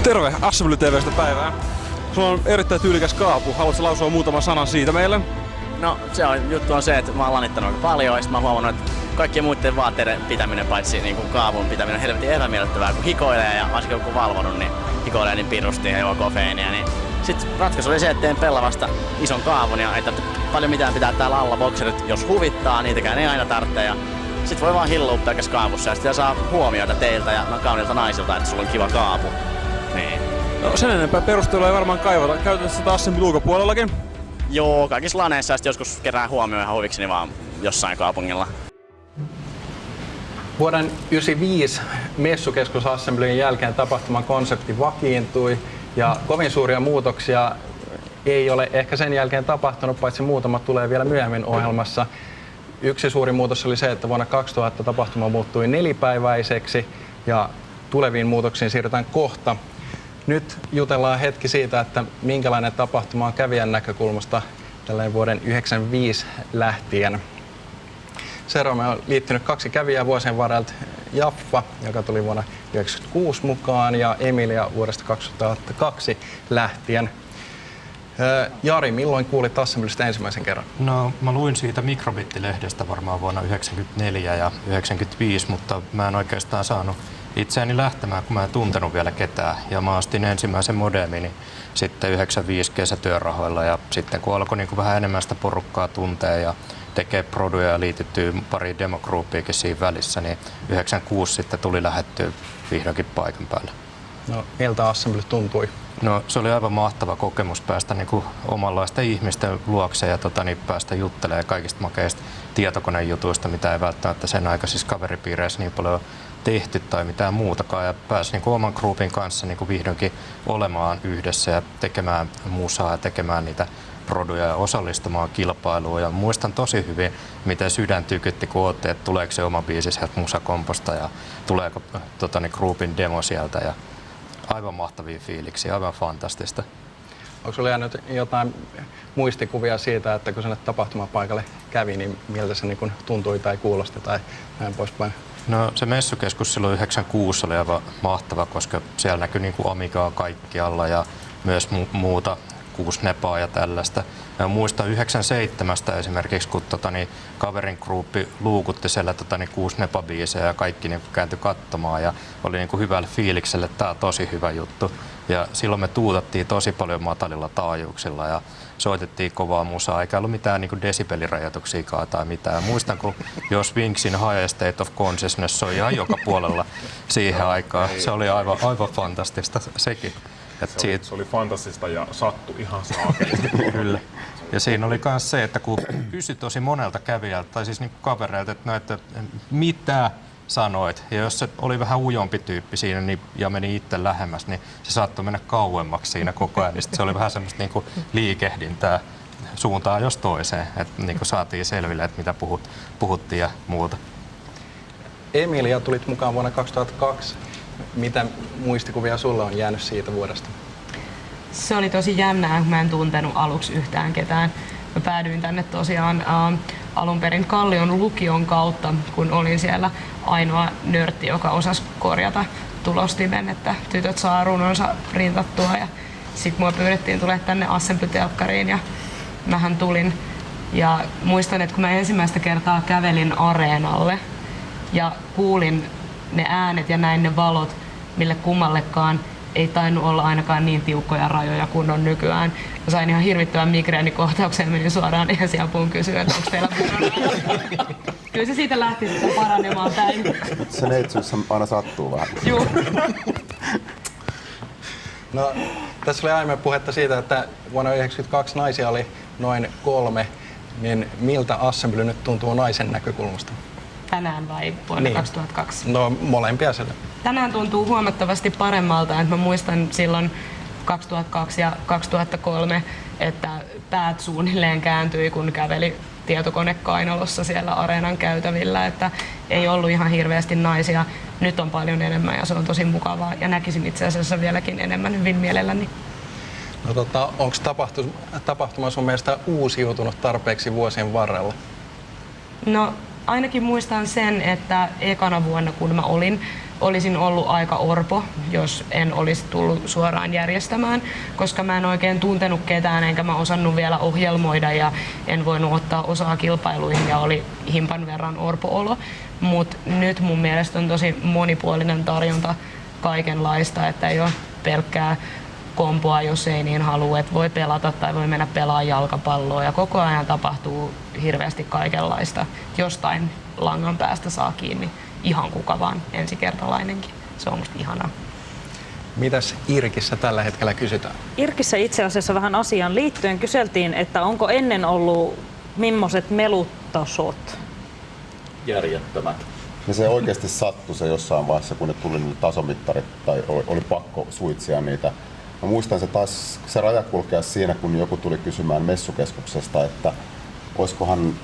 Terve, Assembly TV:stä päivää. Sulla on erittäin tyylikäs kaapu. Haluatko lausua muutaman sanan siitä meille? No juttu on se, että mä oon lanittanut aika paljon ja sit mä oon huomannut, että kaikkien muiden vaatteiden pitäminen paitsi niin kuin kaavun pitäminen on helvetin epämiellyttävää, kun hikoilee ja varsinkin kun valvonut, niin hikoilee niin pirusti ja juo kofeiinia. Niin sitten ratkaisu oli se, että teen pellavasta ison kaavun ja ei tarvitse paljon mitään pitää täällä alla bokserit, jos huvittaa, niitäkään ei aina tarvitse. Ja sit voi vaan hillua pelkäs kaavussa ja sitten saa huomioita teiltä ja kauniilta naisilta, että sulla on kiva kaapu. Niin. No, sen enempää perustelua ei varmaan kaivata. Käytetään sitä Assemblyn ulkopuolellakin? Joo, kaikissa laneissa ja joskus kerää huomioon ihan huvikseni vaan jossain kaupungilla. Vuoden 1995 messukeskus Assemblyn jälkeen tapahtuman konsepti vakiintui ja kovin suuria muutoksia ei ole ehkä sen jälkeen tapahtunut, paitsi muutama tulee vielä myöhemmin ohjelmassa. Yksi suuri muutos oli se, että vuonna 2000 tapahtuma muuttui nelipäiväiseksi ja tuleviin muutoksiin siirrytään kohta. Nyt jutellaan hetki siitä, että minkälainen tapahtuma on kävijän näkökulmasta tällainen vuoden 1995 lähtien. Seuraavamme on liittynyt 2 kävijää vuosien varrelta, Jaffa, joka tuli vuonna 1996 mukaan, ja Emilia vuodesta 2002 lähtien. Jari, milloin kuulit Assemblystä ensimmäisen kerran? No, mä luin siitä Mikrobit-lehdestä varmaan vuonna 1994 ja 1995, mutta mä en oikeastaan saanut itseäni lähtemään, kun mä en tuntenut vielä ketään. Ja mä ostin ensimmäisen modemini sitten 95 kesätyörahoilla ja sitten kun alkoi niin kuin vähän enemmän sitä porukkaa tuntea ja tekee produja ja liityttyy pari demogroupiakin siinä välissä, niin 96 sitten tuli lähettyä vihdoinkin paikan päälle. No, miltä Assembly tuntui? No, se oli aivan mahtava kokemus päästä niin kuin omanlaisten ihmisten luokse ja päästä juttelemaan kaikista makeista tietokonejutuista, mitä ei välttämättä sen aikaisissa kaveripiireissä niin paljon tehty tai mitään muutakaan. Ja pääsi niin kuin oman groupin kanssa niin kuin vihdoinkin olemaan yhdessä ja tekemään musaa ja tekemään niitä produja ja osallistumaan kilpailuun. Ja muistan tosi hyvin, miten sydän tykytti, kun ootte, että tuleeko se oma biisi sieltä musakomposta ja tuleeko groupin demo sieltä. Ja aivan mahtavia fiiliksiä, aivan fantastista. Onko sinulla jäänyt jotain muistikuvia siitä, että kun sinne tapahtumapaikalle kävi, niin miltä se niin kuin tuntui tai kuulosti tai näin poispäin? No se messukeskus silloin 96 oli aivan mahtava, koska siellä näkyi niin kuin Amigaa kaikkialla ja myös muuta kuusnepaa ja tällaista. Ja muistan 97 esimerkiksi, kun kaverin gruppi luukutti siellä kuusnepa-biisejä ja kaikki niin kääntyi katsomaan ja oli niin kuin hyvällä fiiliksellä, että tämä on tosi hyvä juttu. Ja silloin me tuutattiin tosi paljon matalilla taajuuksilla ja soitettiin kovaa musaa, eikä ollut mitään niin kuin desibelirajoituksiakaan tai mitään. Muistan, kun jos Winksin High State of Consciousness soi ihan joka puolella siihen aikaan. Se oli aivan fantastista sekin. Se oli fantastista ja sattui ihan saakelisti. Kyllä. Ja siinä oli myös se, että kun kysyi tosi monelta kävijältä, tai siis niin kavereilta, että mitä sanoit, ja jos se oli vähän ujompi tyyppi siinä ja meni itse lähemmäs, niin se saattoi mennä kauemmaksi siinä koko ajan. Se oli vähän semmoista niin kuin liikehdintää suuntaan jos toiseen, että niin kuin saatiin selville, että mitä puhuttiin ja muuta. Emilia, tulit mukaan vuonna 2002. Mitä muistikuvia sulla on jäänyt siitä vuodesta? Se oli tosi jännää, kun mä en tuntenut aluksi yhtään ketään. Mä päädyin tänne tosiaan alun perin Kallion lukion kautta, kun olin siellä ainoa nörtti, joka osasi korjata tulostimen, että tytöt saa runonsa printattua. Ja sit mua pyydettiin tulemaan tänne Assembly-telkkariin ja mähän tulin. Ja muistan, että kun mä ensimmäistä kertaa kävelin areenalle ja kuulin ne äänet ja näin ne valot, mille kummallekaan ei tainnut olla ainakaan niin tiukkoja rajoja kuin on nykyään. Mä sain ihan hirvittävän migreenikohtauksen ja menin suoraan ensiapuun kysyä, että onko teillä purana. Kyllä se siitä lähti sitä paranemaan päin. Se neitsyys aina sattuu vähän. Joo. No, tässä oli aiemmin puhetta siitä, että vuonna 1992 naisia oli noin 3, niin miltä Assembly nyt tuntuu naisen näkökulmasta? Tänään vai vuonna 2002? No molempia siellä. Tänään tuntuu huomattavasti paremmalta. Että mä muistan silloin 2002 ja 2003, että päät suunnilleen kääntyi, kun käveli tietokonekainalossa siellä areenan käytävillä. Että ei ollut ihan hirveästi naisia. Nyt on paljon enemmän ja se on tosi mukavaa. Ja näkisin itse asiassa vieläkin enemmän hyvin mielelläni. No onko tapahtuma sun mielestä uusiutunut tarpeeksi vuosien varrella? No ainakin muistan sen, että ekana vuonna kun mä olisin ollut aika orpo, jos en olisi tullut suoraan järjestämään, koska mä en oikein tuntenut ketään enkä mä osannut vielä ohjelmoida ja en voinut ottaa osaa kilpailuihin ja oli himpan verran orpo-olo. Mutta nyt mun mielestä on tosi monipuolinen tarjonta kaikenlaista, että ei ole pelkkää kompoa, jos ei niin halua, että voi pelata tai voi mennä pelaa jalkapalloa ja koko ajan tapahtuu hirveästi kaikenlaista. Jostain langan päästä saa kiinni ihan kuka vaan, ensikertalainenkin. Se on musta ihanaa. Mitäs Irkissä tällä hetkellä kysytään? Irkissä itse asiassa vähän asiaan liittyen kyseltiin, että onko ennen ollut millaiset melutasot? Järjettömät. Ja se oikeasti sattui se jossain vaiheessa, kun ne tuli ne tasomittarit tai oli pakko suitsia niitä. Mä muistan se raja kulkea siinä, kun joku tuli kysymään messukeskuksesta, että olisikohan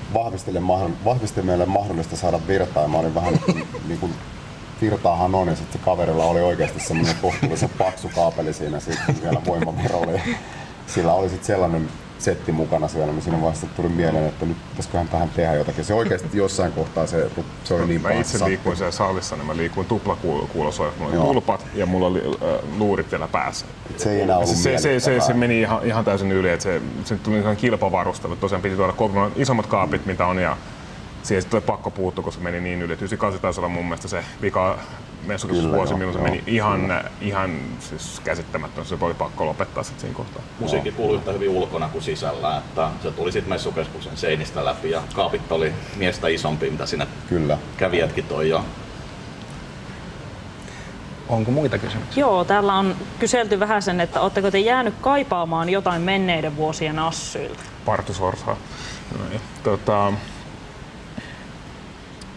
vahvistimelle mahdollista saada virtaa. Ja mä olin vähän niin kuin virtaahan on, ja sitten kaverilla oli oikeasti semmoinen kohtuullisen paksu kaapeli siinä sitten vielä voimaverolle. Sillä oli sitten sellainen setti mukana siellä, niin siinä vaiheessa tuli mieleen, että nyt pitäisiköhän tähän tehdä jotakin. Se oikeasti jossain kohtaa se oli niin paljon. Mä itse liikuin siellä salissa, niin mä liikuin tuplakuulosoijat. Mulla oli tulpat ja mulla oli luurit vielä päässä. Se ei enää ollut se meni ihan täysin yli, että se tuli ihan kilpavarustelu. Tosiaan piti tuoda isommat kaapit, mitä on, ja siihen sitten oli pakko puuttua, koska meni niin yli. 98 taisi olla mun mielestä se vika messukeskusvuosi, milloin se meni ihan siis käsittämättömän. Se oli pakko lopettaa sitten siinä kohtaa. Musiikki kuului yhtä hyvin ulkona kuin sisällä, että se tuli sitten messukeskuksen seinistä läpi ja kaapit oli miestä isompi, mitä siinä kävijätkin toi jo. Onko muita kysymyksiä? Joo, täällä on kyselty vähän sen, että oletteko te jäänyt kaipaamaan jotain menneiden vuosien assyilta? Partusorsaa.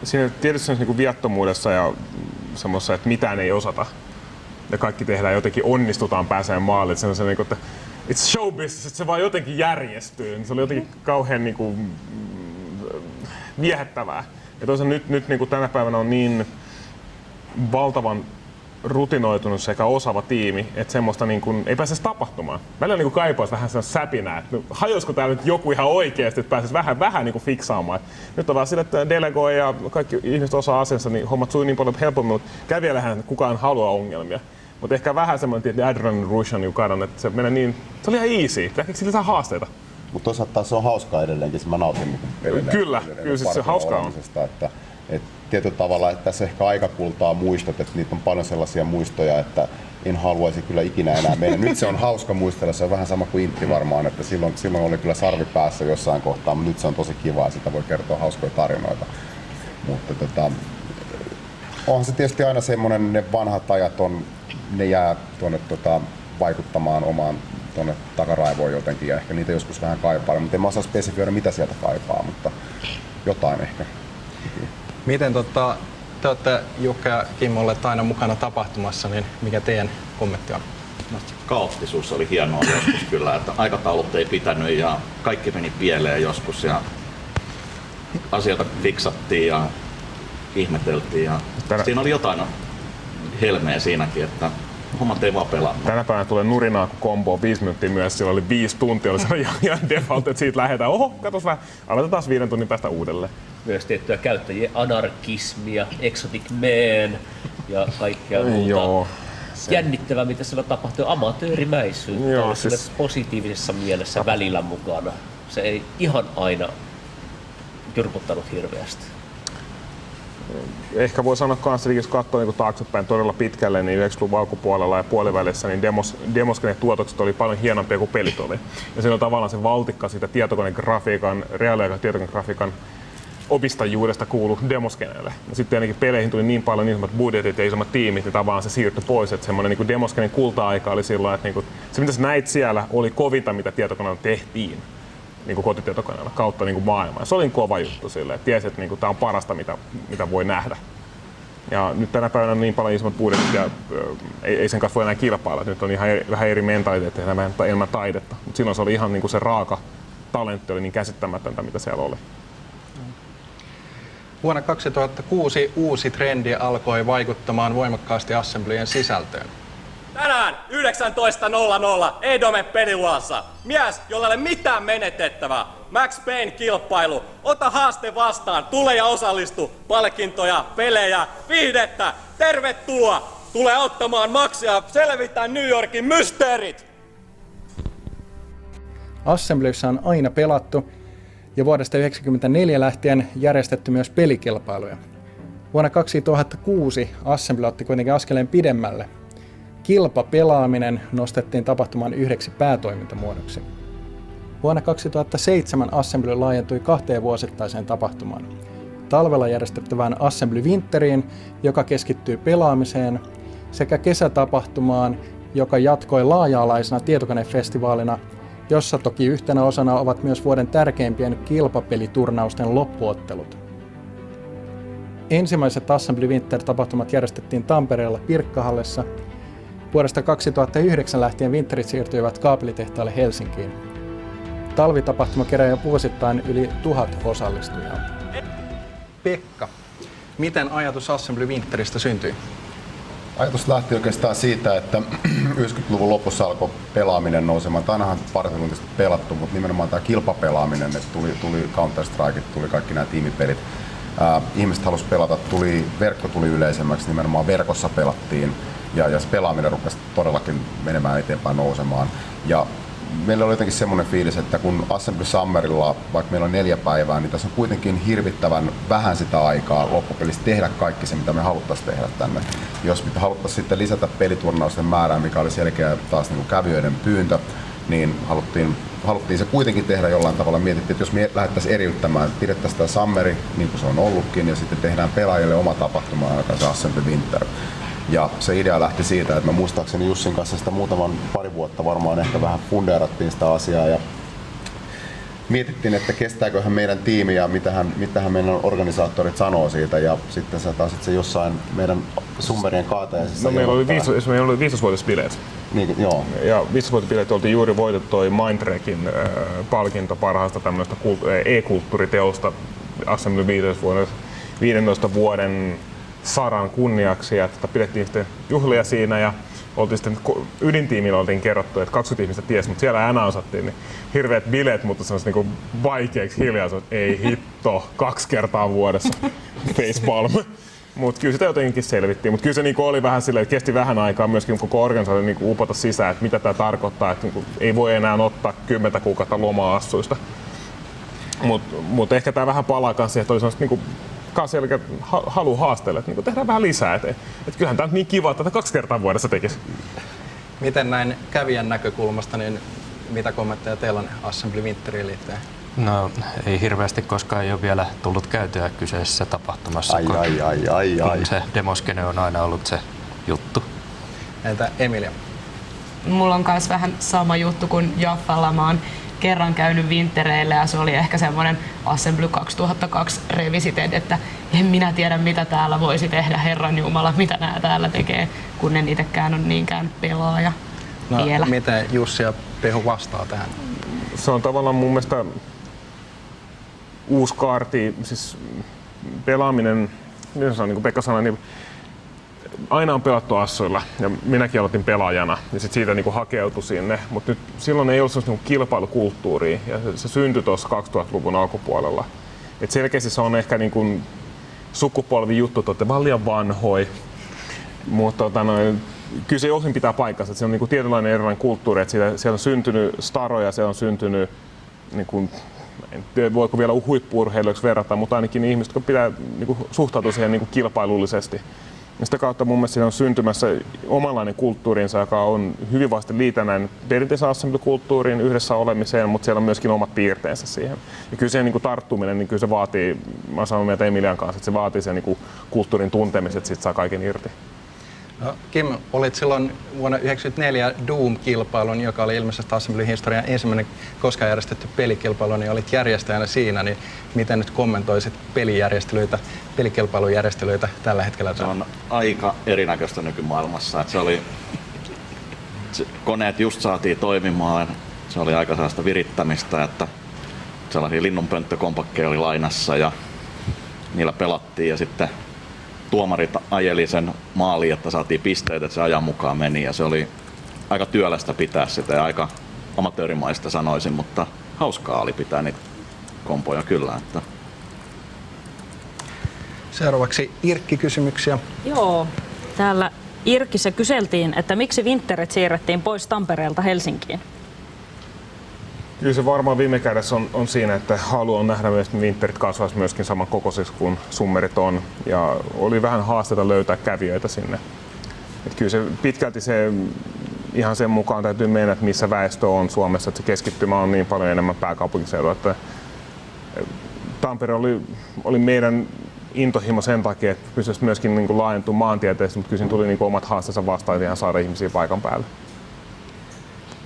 Siinä tietysti niin viattomuudessa ja semmoisessa, että mitään ei osata ja kaikki tehdään jotenkin, onnistutaan pääsemään maalle. Se on se, että it's show business, että se vaan jotenkin järjestyy. Se oli jotenkin kauhean niin kuin viehättävää. Ja toisaalta nyt niin kuin tänä päivänä on niin valtavan rutinoitunut sekä osaava tiimi, että semmoista niin kuin, ei pääsisi tapahtumaan. Välillä niin kaipaisi vähän sellaista säpinää, että hajoisiko täällä nyt joku ihan oikeasti, että pääsisi vähän niin kuin fiksaamaan. Nyt on vaan sille, että delegoi ja kaikki ihmiset osaa asiassa, niin hommat sujuu niin paljon helpommin, mutta kävijällähän kukaan haluaa ongelmia. Mutta ehkä vähän semmoinen tietty adrenaline rush on kadon, että se menee niin, se oli ihan easy, ehkä sillä saa haasteita. Mutta toisaalta taas se on hauskaa edelleenkin, mä nautin niin pelille. Kyllä siis se hauskaa on. Että tietyllä tavalla, että tässä ehkä aika kultaa muistot, että niitä on paljon sellaisia muistoja, että en haluaisi kyllä ikinä enää mennä. Nyt se on hauska muistella, se on vähän sama kuin Intti varmaan, että silloin oli kyllä sarvi päässä jossain kohtaa, mutta nyt se on tosi kiva ja sitä voi kertoa hauskoja tarinoita. Mutta onhan se tietysti aina semmoinen, ne vanhat ajat ne jää tuonne vaikuttamaan omaan tuonne takaraivoon jotenkin ja ehkä niitä joskus vähän kaipaa, mutta en mä osaa spesifioida mitä sieltä kaipaa, mutta jotain ehkä. Miten te olette Jukka ja Kimmo olleet aina mukana tapahtumassa, niin mikä teidän kommentti on? Kaoottisuus oli hienoa joskus kyllä, että aikataulut ei pitänyt ja kaikki meni pieleen joskus ja asioita fiksattiin ja ihmeteltiin ja siinä oli jotain helmeä siinäkin, että hommat ei vaan pelaa. Tänä päivänä tulee nurinaa, kun kombo 5 minuuttia myös, siellä oli 5 tuntia, oli sellainen ihan default, että siitä lähdetään, katos vähän, aloitetaan taas 5 tunnin päästä uudelleen. Myös tiettyä käyttäjien anarkismia, Exotic Man ja kaikkea muuta. Joo. Jännittävää, mitä siellä tapahtuu, amatöörimäisyyttä, siis positiivisessa mielessä välillä mukana. Se ei ihan aina jurputtanut hirveästi. Ehkä voi sanoa kanssa, jos katsoo niin taaksepäin todella pitkälle, niin 90-luvun alkupuolella ja puolivälissä, niin Demoskene-tuotokset oli paljon hienompia kuin pelit oli. Ja siinä on tavallaan se valtikka siitä tietokonegrafiikan, reaaliaikaisen tietokonegrafiikan omistajuudesta kuulu Demoskenelle. Ja sitten ainakin peleihin tuli niin paljon isommat budjetit ja isommat tiimit, niin tavallaan se siirtyi pois. Että semmoinen niin Demoskenen kulta-aika oli silloin, että niin se mitä sä näit siellä oli kovinta, mitä tietokoneella tehtiin. Niin kotitietokoneella kautta niin maailmaa. Se oli kova juttu sille, että tiesi, että tämä on parasta, mitä voi nähdä. Ja nyt tänä päivänä on niin paljon isommat budjetit ja ei sen kanssa voi enää kilpailla. Nyt on ihan vähän eri mentaliteetti ja enemmän taidetta. Mutta silloin se oli ihan niin kuin se raaka talentti oli niin käsittämätöntä, mitä siellä oli. Vuonna 2006 uusi trendi alkoi vaikuttamaan voimakkaasti assemblyjen sisältöön. Tänään 19.00 Edome-peliluolassa mies, jolla ei ole mitään menetettävää. Max Payne-kilpailu. Ota haaste vastaan, tule ja osallistu. Palkintoja, pelejä, viihdettä. Tervetuloa! Tule ottamaan Maxia, selvitään New Yorkin mysteerit! Assemblyssä on aina pelattu ja vuodesta 1994 lähtien järjestetty myös pelikilpailuja. Vuonna 2006 Assembly otti kuitenkin askeleen pidemmälle. Kilpapelaaminen nostettiin tapahtumaan yhdeksi päätoimintamuodoksi. Vuonna 2007 Assembly laajentui 2 vuosittaiseen tapahtumaan. Talvella järjestettävään Assembly Winteriin, joka keskittyy pelaamiseen, sekä kesätapahtumaan, joka jatkoi laaja-alaisena tietokonefestivaalina, jossa toki yhtenä osana ovat myös vuoden tärkeimpien kilpapeliturnausten loppuottelut. Ensimmäiset Assembly Winter-tapahtumat järjestettiin Tampereella Pirkkahallissa. Vuodesta 2009 lähtien Winterit siirtyivät kaapelitehtaalle Helsinkiin. Talvitapahtuma kerää vuosittain yli 1000 osallistujaa. Pekka, miten ajatus Assembly Winteristä syntyi? Ajatus lähti oikeastaan siitä, että 90-luvun lopussa alkoi pelaaminen nousemaan. Ainahan parhaiten on pelattu, mutta nimenomaan tämä kilpapelaaminen, että tuli Counter-Strike, tuli kaikki nämä tiimipelit. Ihmiset halusivat pelata, verkko tuli yleisemmäksi, nimenomaan verkossa pelattiin. Ja se pelaaminen rupesi todellakin menemään eteenpäin nousemaan. Ja meillä oli jotenkin semmoinen fiilis, että kun Assembly Summerilla, vaikka meillä on 4 päivää, niin tässä on kuitenkin hirvittävän vähän sitä aikaa loppupelissä tehdä kaikki se, mitä me haluttaisiin tehdä tänne. Jos me haluttaisiin sitten lisätä peliturnausten määrää, mikä oli selkeä taas niin kuin kävijöiden pyyntö, niin haluttiin se kuitenkin tehdä jollain tavalla. Mietittiin, että jos me lähdettäisiin eriyttämään, pidettäisiin tämä Summeri, niin kuin se on ollutkin, ja sitten tehdään pelaajille oma tapahtuma, joka on se Assembly Winter. Ja se idea lähti siitä, että me muistaakseni Jussin kanssa sitä pari vuotta varmaan ehkä vähän fundeerattiin sitä asiaa ja mietittiin, että kestääköhän meidän tiimi ja mitähän meidän organisaattorit sanoo siitä ja sitten se taas se jossain meidän Summerien kaatajaisissa. No meillä oli 15-vuotisbileet. Niin, joo. Ja 15-vuotisbileet oltiin juuri voitettu toi Mindtrackin palkinto parhaasta tämmöistä e-kulttuuriteosta Assembly 15 vuoden Saran kunniaksi ja pidettiin sitten juhlia siinä ja oltiin sitten ydintiimillä oltiin kerrottu, että 20 ihmistä ties, mutta siellä enää osattiin niin hirveät bileet, mutta se olisi niin vaikeaksi hiljaisuus, ei hitto, 2 kertaa vuodessa facepalm. Mutta kyllä sitä jotenkin selvittiin, mutta kyllä se niinku oli vähän silleen, että kesti vähän aikaa myöskin koko organisaatio niinku upota sisään, että mitä tämä tarkoittaa, että niinku ei voi enää ottaa 10 kuukautta lomaa assuista. Mutta ehkä tämä vähän palaa myös siihen, että oli sellaista niinku halu haastella, että niinku tehdään vähän lisää eteen. Että kyllähän tämä on niin kiva, että tätä 2 kertaa vuodessa tekisi. Miten näin kävijän näkökulmasta, niin mitä kommentteja teillä on Assembly Winteriin liittyen? No ei hirveästi, koska ei ole vielä tullut käytyä kyseisessä tapahtumassa. Ai. Se demoskene on aina ollut se juttu. Entä Emilia? Mulla on myös vähän sama juttu kuin Jaffalla. Mä oon kerran käynyt Wintereillä ja se oli ehkä semmoinen Assembly 2002 Revisited, että en minä tiedä mitä täällä voisi tehdä, Herran Jumala, mitä nämä täällä tekee, kun en itsekään ole niinkään pelaaja vielä. Miten Jussi ja Pehu vastaa tähän? Se on tavallaan mun mielestä uusi kaarti, siis pelaaminen, niin kuin Pekka sanoi, niin aina on pelattu assuilla ja minäkin aloitin pelaajana ja sit siitä niin hakeutui sinne, mutta nyt silloin ei ollut sellaista niin kilpailukulttuuria ja se syntyi tuossa 2000-luvun alkupuolella. Et selkeästi se on ehkä niin kuin sukupolvi juttu, että olette vaan liian vanhoi, mutta kyllä se osin pitää paikkansa, että se on niin kuin tietynlainen erilainen kulttuuri, että siellä on syntynyt staroja, siellä on syntynyt niin kuin, en tiedä, voiko vielä huippu-urheilijoiksi verrata, mutta ainakin ihmiset, jotka pitää niin suhtautua siihen niin kilpailullisesti. Ja sitä kautta mun mielestä siinä on syntymässä omanlainen kulttuurinsa, joka on hyvin vasti liitännäinen perinteisen assembly-kulttuuriin yhdessä olemiseen, mutta siellä on myöskin omat piirteensä siihen. Ja kyllä se niin tarttuminen, niin kyllä se vaatii, mä sanon mieltä Emilian kanssa, että se vaatii sen niin kulttuurin tuntemisen, että siitä saa kaiken irti. No, Kim, olit silloin vuonna 1994 Doom-kilpailun, joka oli ilmeisesti Assembly-historian ensimmäinen koskaan järjestetty pelikilpailu, niin olit järjestäjänä siinä, niin miten nyt kommentoisit pelikilpailujärjestelyitä tällä hetkellä? Se on aika erinäköistä nykymaailmassa. Että koneet just saatiin toimimaan, se oli aika sellaista virittämistä, että sellaisia linnunpönttökompakkeja oli lainassa ja niillä pelattiin ja sitten tuomarit ajeli sen maaliin, että saatiin pisteitä, että se ajan mukaan meni ja se oli aika työlästä pitää sitä ja aika amatöörimaista sanoisin, mutta hauskaa oli pitää niitä kompoja kyllä. Että. Seuraavaksi Irkki-kysymyksiä. Joo, täällä Irkissä kyseltiin, että miksi Winterit siirrettiin pois Tampereelta Helsinkiin? Kyllä se varmaan viime kädessä on siinä, että halu on nähdä myös, että Winterit kasvaisi myöskin saman kokoisiksi kuin Summerit on. Ja oli vähän haasteita löytää kävijöitä sinne. Et kyllä se pitkälti se ihan sen mukaan täytyy mennä, että missä väestö on Suomessa. Että se keskittymä on niin paljon enemmän pääkaupunkiseudulla. Että Tampere oli meidän intohimo sen takia, että pystyisi myöskin niin kuin laajentumaan maantieteellisesti, mutta kyllä siinä tuli niin kuin omat haasteensa vastaan ihan saada ihmisiä paikan päälle.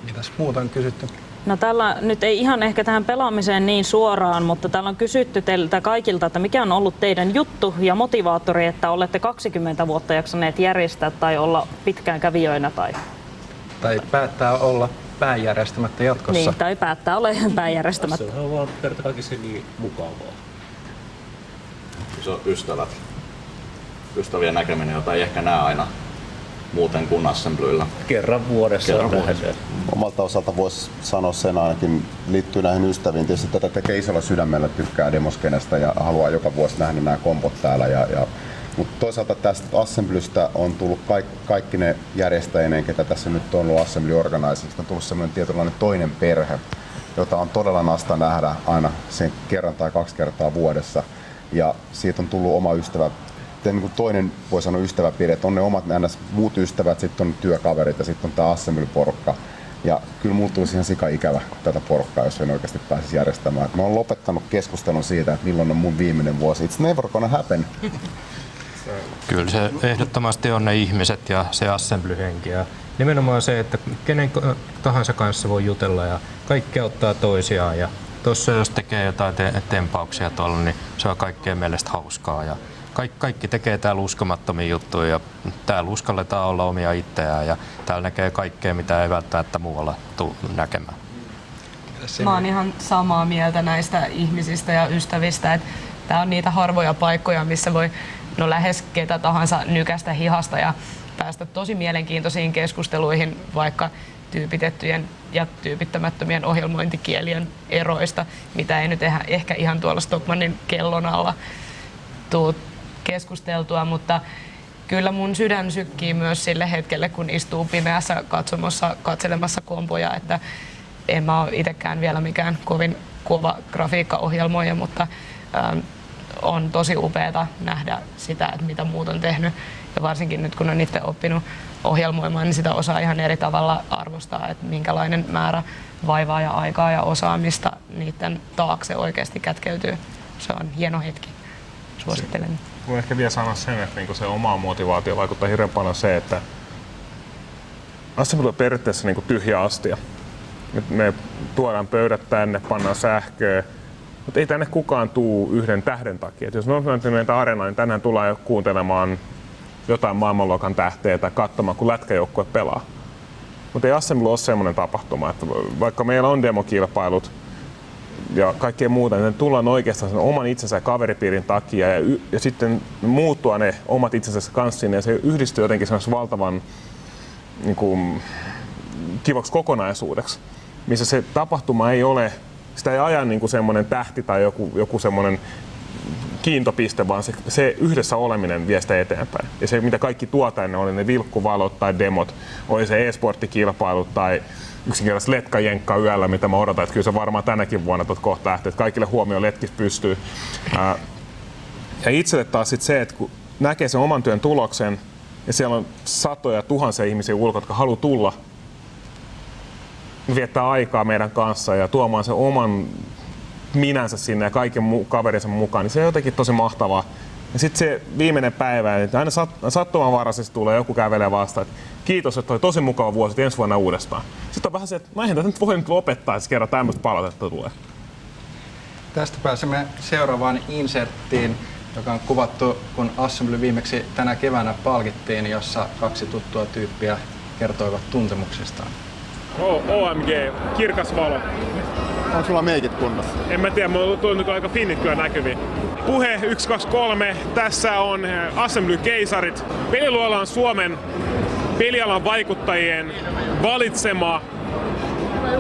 Mitäs muuta on kysytty? No täällä nyt ei ihan ehkä tähän pelaamiseen niin suoraan, mutta täällä on kysytty teiltä kaikilta, että mikä on ollut teidän juttu ja motivaattori, että olette 20 vuotta jaksaneet järjestää tai olla pitkään kävijöinä tai päättää olla pääjärjestämättä jatkossa. Niin, tai päättää olla pääjärjestämättä. Se on vaan kerta kaikissa niin mukavaa. Se on ystävien näkeminen, jota ei ehkä näe aina muuten kuin Assemblyllä. Kerran vuodessa. Omalta osalta voisi sanoa sen ainakin liittyy näihin ystäviin. Tietysti tätä tekee isolla sydämellä, tykkää demoskenestä ja haluaa joka vuosi nähdä nämä kompot täällä. Mutta toisaalta tästä Assemblystä on tullut kaikki ne järjestäjineen, ketä tässä nyt on ollut Assembly Organizersista, on tullut semmoinen tietynlainen toinen perhe, jota on todella nasta nähdä aina sen kerran tai 2 kertaa vuodessa. Ja siitä on tullut oma ystävä. Niin toinen voi sanoa ystäväpiiri, että on ne omat muut ystävät, sitten on työkaverit ja sitten on tämä Assembly-porukka. Ja kyllä mulla tulisi ihan sika-ikävä tätä porukkaa, jos en oikeasti pääsisi järjestämään. Mä oon lopettanut keskustelun siitä, että milloin on mun viimeinen vuosi. It's never gonna happen. Kyllä se ehdottomasti on ne ihmiset ja se Assembly-henki. Ja nimenomaan se, että kenen tahansa kanssa voi jutella ja kaikki auttaa toisiaan. Ja tuossa jos tekee jotain tempauksia tuolla, niin se on kaikkien mielestä hauskaa. Ja kaikki tekee täällä uskomattomia juttuja ja täällä uskalletaan olla omia itseään ja täällä näkee kaikkea, mitä ei välttämättä muualla tule näkemään. Mä oon ihan samaa mieltä näistä ihmisistä ja ystävistä, että tää on niitä harvoja paikkoja, missä voi no lähes ketä tahansa nykästä hihasta ja päästä tosi mielenkiintoisiin keskusteluihin vaikka tyypitettyjen ja tyypittämättömien ohjelmointikielien eroista, mitä ei nyt ehkä ihan tuolla Stockmannin kellon alla tule keskusteltua, mutta kyllä mun sydän sykkii myös sille hetkelle, kun istuu pimeässä katsomossa katselemassa kompoja, että en mä ole itsekään vielä mikään kovin kova grafiikkaohjelmoija, mutta on tosi upeata nähdä sitä, että mitä muut on tehnyt. Ja varsinkin nyt, kun on itse oppinut ohjelmoimaan, niin sitä osaa ihan eri tavalla arvostaa, että minkälainen määrä vaivaa ja aikaa ja osaamista niiden taakse oikeasti kätkeytyy. Se on hieno hetki. Suosittelen. Voin ehkä vielä sanoa sen, että niinku se oma motivaatio vaikuttaa hirveän paljon se, että Assembly on periaatteessa niinku tyhjä astia. Me tuodaan pöydät tänne, pannaan sähköä, mutta ei tänne kukaan tuu yhden tähden takia. Et jos me on meitä areenaan, niin tänään tullaan jo kuuntelemaan jotain maailmanluokan tähteä tai katsomaan, kun lätkäjoukkue pelaa. Mutta ei Assembly ole semmoinen tapahtuma, että vaikka meillä on demokilpailut ja kaikkea muuta, niin tullaan oikeastaan sen oman itsensä ja kaveripiirin takia ja sitten muuttua ne omat itsensä kanssa ja se yhdistyy jotenkin sellaisen valtavan niin kuin, kivaksi kokonaisuudeksi, missä se tapahtuma ei ole, sitä ei aja niin kuin semmoinen tähti tai joku semmoinen kiintopiste, vaan se yhdessä oleminen vie sitä eteenpäin. Ja se, mitä kaikki tuo tänne, oli ne vilkkuvalot tai demot, oli se e-sporttikilpailut tai yksinkertaisesti letkajenkka yöllä, mitä mä odotan, että kyllä se varmaan tänäkin vuonna kohta lähtee, että kaikille huomioon letkis pystyy. Ja itselle taas sit se, että kun näkee sen oman työn tuloksen ja siellä on satoja tuhansia ihmisiä ulkoa, jotka haluaa tulla viettää aikaa meidän kanssa ja tuomaan sen oman minänsä sinne ja kaiken kaverinsa mukaan, niin se on jotenkin tosi mahtavaa. Ja sitten se viimeinen päivä, että aina sattumanvaraisesti tulee joku kävelee vastaan, että kiitos, että oli tosi mukava vuosi, ensi vuonna uudestaan. Sitten on vähän se, että mä en nyt voi nyt lopettaa, että kerran tämmöistä palautetta tulee. Tästä pääsemme seuraavaan inserttiin, joka on kuvattu, kun Assembly viimeksi tänä keväänä palkittiin, jossa 2 tuttua tyyppiä kertoivat tuntemuksistaan. OMG, kirkas valo. Onko sulla meikit kunnossa? En mä tiedä, mulla on tullut aika finnit kyllä näkyviin. Puhe 1, 2, 3. Tässä on Assembly-keisarit. Peliluola on Suomen pelialan vaikuttajien valitsema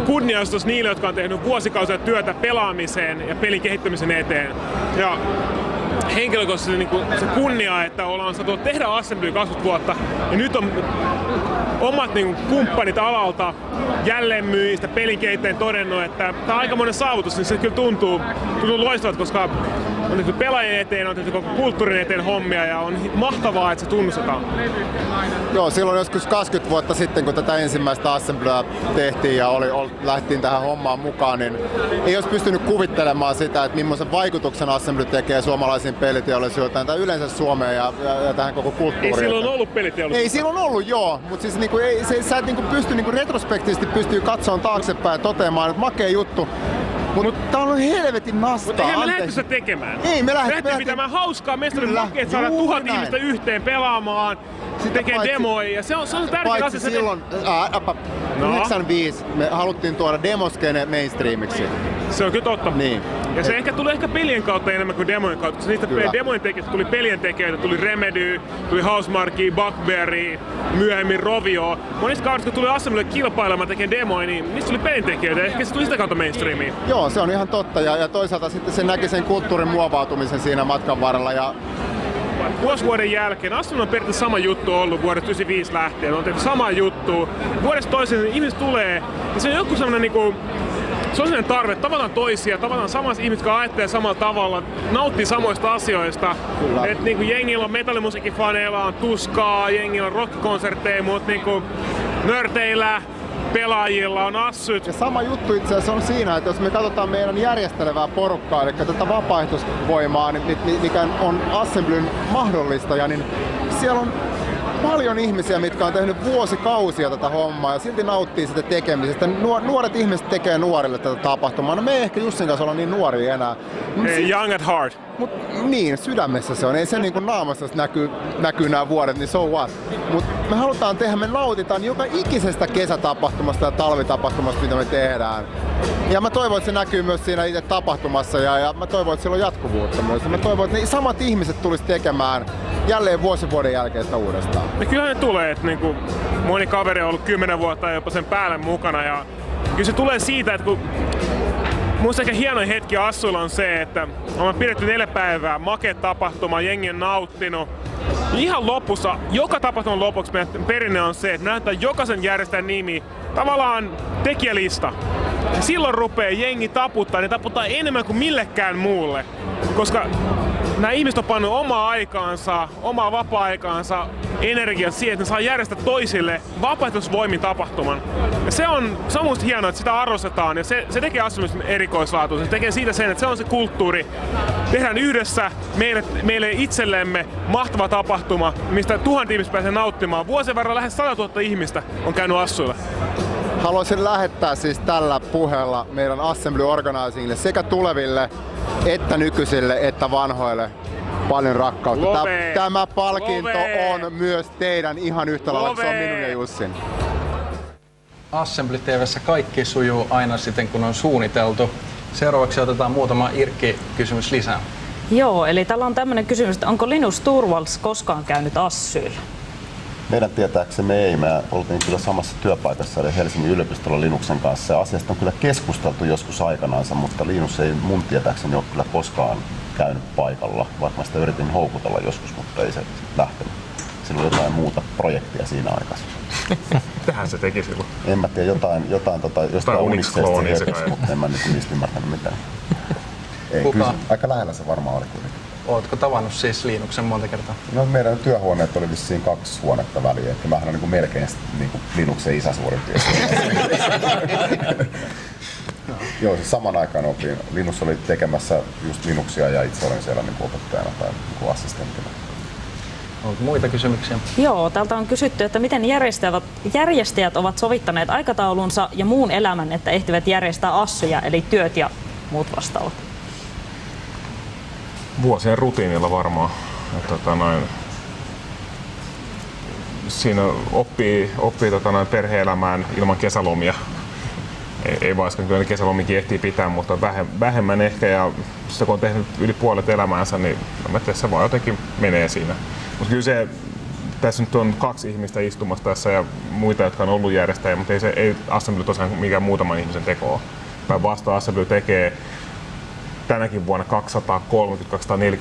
kunniaistus niille, jotka on tehnyt vuosikausia työtä pelaamiseen ja pelin kehittämisen eteen. Ja henkilökohtaisesti niin se kunnia, että ollaan saatu tehdä Assembly 20 vuotta ja nyt on omat niin kumppanit alalta jälleenmyyjistä pelin kehittäjien todennut, että tämä on aika monen saavutus, niin se kyllä tuntuu loistavat, koska on tehty pelaajien eteen, on tehty koko kulttuurin eteen hommia ja on mahtavaa, että se tunnustetaan. Joo, silloin joskus 20 vuotta sitten, kun tätä ensimmäistä Assemblyä tehtiin ja lähdettiin tähän hommaan mukaan, niin ei olisi pystynyt kuvittelemaan sitä, että millaisen vaikutuksen Assembly tekee suomalaisiin peliteollisuuteen tai yleensä Suomeen ja tähän koko kulttuuriin. Ei silloin ollut peliteollisuutta. Ei silloin ollut, joo, mutta siis niinku, sä et niinku pysty niinku retrospektiivisesti pystyy katsomaan taaksepäin ja toteamaan, että makea juttu. Mutta tää on helvetin nastaa. Mutta eihän me lähdetty sitä tekemään. Ei, me lähdettiin pitämään hauskaa mestarin makea, että saadaan 1000 ihmistä yhteen pelaamaan, tekee demoja ja se on tärkeä asia. Silloin 95 me haluttiin tuoda demoskene mainstreamiksi. Se on kyllä totta. Niin. Ja se ehkä tuli pelien kautta enemmän kuin demojen kautta, koska niistä demojen tekijöistä tuli pelien tekijöitä, tuli Remedy, tuli Housemarque, Bugberry, myöhemmin Rovio. Monista kaudesta kun tuli Assemblylle kilpailemaan tekemään demoja, niin niistä tuli pelin tekijöitä, ehkä se tuli sitä kautta mainstreamiin. Joo, se on ihan totta ja toisaalta sitten se näki sen kulttuurin muovautumisen siinä matkan varrella. Ja vuoden jälkeen Assembly on periaatteessa sama juttu ollut vuodesta 1995 lähtien, on tehty sama juttu. Vuodesta toiseen ihmiset tulee ja se on joku sellainen niinku se on sellainen tarve, tavataan toisia, tavataan samassa ihmiset, jotka ajattelee samalla tavalla, nauttii samoista asioista. Et niinku jengillä on metallimusiikkifaneilla on tuskaa, jengillä on rock-konsertteja, mutta niinku nörteillä, pelaajilla on assut. Ja sama juttu itse asiassa on siinä, että jos me katsotaan meidän järjestelevää porukkaa, eli tätä vapaaehtoisvoimaa, mikä on Assemblyn mahdollistaja, niin siellä on paljon ihmisiä, mitkä on tehnyt vuosikausia tätä hommaa ja silti nauttii sitä tekemisestä. Nuoret ihmiset tekee nuorille tätä tapahtumaa. No me ei ehkä Jussin kanssa olla niin nuoria enää. Hey, young at heart. Niin, sydämessä se on. Ei se niin kuin naamassa, jos näkyy nämä vuodet, niin so what. Mutta me halutaan tehdä, me nautitaan joka ikisestä kesätapahtumasta ja talvitapahtumasta, mitä me tehdään. Ja mä toivon, että se näkyy myös siinä itse tapahtumassa ja mä toivon, että sillä on jatkuvuutta myös. Mä toivon, että ne samat ihmiset tulisi tekemään jälleen vuoden jälkeen sitä uudestaan? Ja kyllähän ne tulee, että niinku, moni kaveri on ollut 10 vuotta ja jopa sen päälle mukana. Ja kyllä se tulee siitä, että kun musta ehkä hienoin hetki Assuilla on se, että olemme pidetty 4 päivää, makea tapahtuma, jengi on nauttinut. Ihan lopussa, joka tapahtuman lopuksi meidän perinne on se, että me näytetään jokaisen järjestäjän nimi, tavallaan tekijälista. Ja silloin rupeaa jengi taputtaa, ne taputtaa enemmän kuin millekään muulle. Koska nämä ihmiset on pannut omaa aikaansa, omaa vapaa-aikaansa, energiat siihen, että ne saa järjestää toisille vapaaehtoisvoimin tapahtuman. Ja se on musta hienoa, että sitä arvostetaan ja se tekee Assemblyn erikoislaatuisen. Se tekee siitä sen, että se on se kulttuuri. Tehdään yhdessä meille itsellemme mahtava tapahtuma, mistä 1000 ihmistä pääsee nauttimaan. Vuosien verran lähes 100 000 ihmistä on käynyt Assuilla. Haluaisin lähettää siis tällä puheella meidän Assembly Organizingille sekä tuleville että nykyisille että vanhoille paljon rakkautta. Tämä palkinto on myös teidän ihan yhtä lailla, se on minun ja Jussin. Assembly TV:ssä kaikki sujuu aina siten kun on suunniteltu. Seuraavaksi otetaan muutama Irkki-kysymys lisää. Joo, eli täällä on tämmöinen kysymys, että onko Linus Torvalds koskaan käynyt Assyillä? Meidän tietääksemme ei. Me oltiin kyllä samassa työpaikassa eli Helsingin yliopistolla Linuxen kanssa. Asiasta on kyllä keskusteltu joskus aikanaansa, mutta Linus ei mun tietääkseni ole kyllä koskaan käynyt paikalla, vaikka mä sitä yritin houkutella joskus, mutta ei se lähtenyt. Sillä oli jotain muuta projektia siinä aikaisin. Mitähän se teki silloin? En mä tiedä, jostain Unix-kloonia, mutta en mä niistä ymmärtänyt mitään. Ei, kyllä, aika lähellä se varmaan oli kuitenkin. Ootko tavannut siis Linuxen monta kertaa? No, meidän työhuoneet oli vissiin 2 huonetta väliä, että mähän on niin melkein niin Linuxen isä suurin piirtein. Joo, siis saman aikaan opin. Linus oli tekemässä just Linuxia ja itse olin siellä niin opettajana tai niin assistenttina. Onko muita kysymyksiä? Joo, täältä on kysytty, että miten järjestäjät ovat sovittaneet aikataulunsa ja muun elämän, että ehtivät järjestää assuja, eli työt ja muut vastaavat. Vuosien rutiinilla varmaan. Siinä oppii perhe-elämään ilman kesälomia. Ei vaikka kyllä kesälomikin ehtii pitää, mutta vähemmän ehkä. Ja sitten kun on tehnyt yli puolet elämäänsä, niin se vaan jotenkin menee siinä. Mutta kyllä se, tässä nyt on 2 ihmistä istumassa tässä ja muita, jotka on ollut järjestäjiä, mutta ei Assembly tosiaan mikään muutaman ihmisen teko ole. Päinvastoin Assembly tekee tänäkin vuonna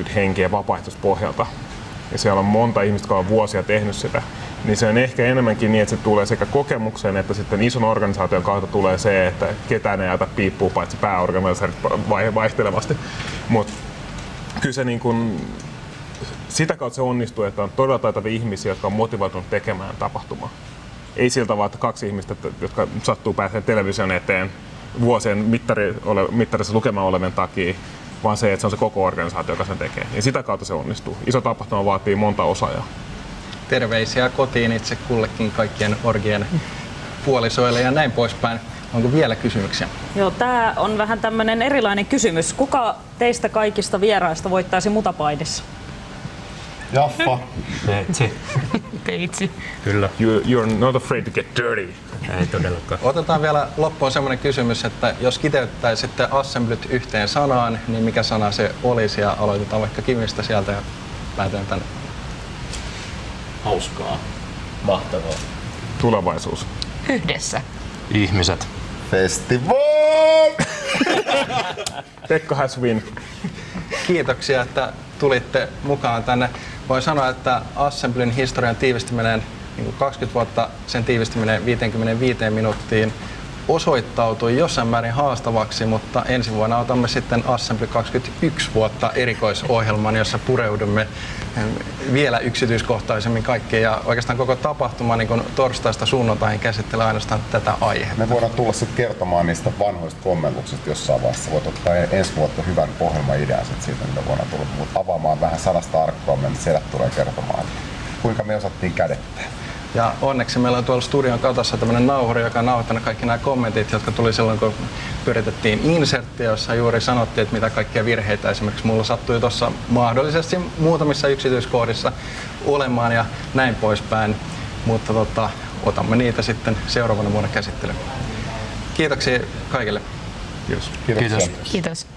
230-240 henkeä vapaaehtoispohjalta. Ja siellä on monta ihmistä, jotka on vuosia tehnyt sitä. Niin se on ehkä enemmänkin niin, että se tulee sekä kokemukseen, että sitten ison organisaation kautta tulee se, että ketään ei jätä piippua paitsi pääorganisaatiorit vaihtelevasti. Mutta kyllä se niin kun, sitä kautta se onnistuu, että on todella taitavia ihmisiä, jotka on motivoitunut tekemään tapahtumaa. Ei siltä vaan, että 2 ihmistä, jotka sattuu pääsemään television eteen vuosien mittarissa lukemaan olevan takia, vaan se, että se on se koko organisaatio, joka sen tekee. Ja sitä kautta se onnistuu. Iso tapahtuma vaatii monta osaajaa. Terveisiä kotiin itse kullekin kaikkien orgien puolisoille ja näin poispäin. Onko vielä kysymyksiä? Joo, tää on vähän tämmönen erilainen kysymys. Kuka teistä kaikista vieraista voittaisi mutapaidissa? Jaffa. Peitsi. Kyllä. You're not afraid to get dirty. Ei todellakaan. Otetaan vielä loppuun semmoinen kysymys, että jos kiteyttäisitte Assemblyt yhteen sanaan, niin mikä sana se olisi? Ja aloitetaan vaikka Kimistä sieltä ja päätään tänne. Hauskaa. Mahtavaa. Tulevaisuus. Yhdessä. Ihmiset. Festival! Pekka has win. Kiitoksia, että tulitte mukaan tänne. Voi sanoa, että Assemblyn historian tiivistyminen, 20 vuotta sen tiivistyminen 55 minuuttiin osoittautui jossain määrin haastavaksi, mutta ensi vuonna otamme sitten Assembly 21 vuotta erikoisohjelman, jossa pureudumme vielä yksityiskohtaisemmin kaikkeen ja oikeastaan koko tapahtuma niin torstaista sunnuntaihin käsittelee ainoastaan tätä aihetta. Me voidaan tulla sitten kertomaan niistä vanhoista kommentuksista jossain vaiheessa. Voit ottaa ensi vuotta hyvän ohjelmaidean siitä, mitä voidaan tulla, mutta avaamaan vähän 100 arkkoa, meidän sedät tulee kertomaan, kuinka me osattiin kädettää. Ja onneksi meillä on tuolla studion katossa tämmöinen nauhuri, joka on nauhoittanut kaikki nämä kommentit, jotka tuli silloin, kun pyritettiin inserttiä, jossa juuri sanottiin, että mitä kaikkia virheitä esimerkiksi mulla sattui tuossa mahdollisesti muutamissa yksityiskohdissa olemaan ja näin poispäin. Mutta otamme niitä sitten seuraavana vuonna käsittelyyn. Kiitoksia kaikille. Kiitos. Kiitos.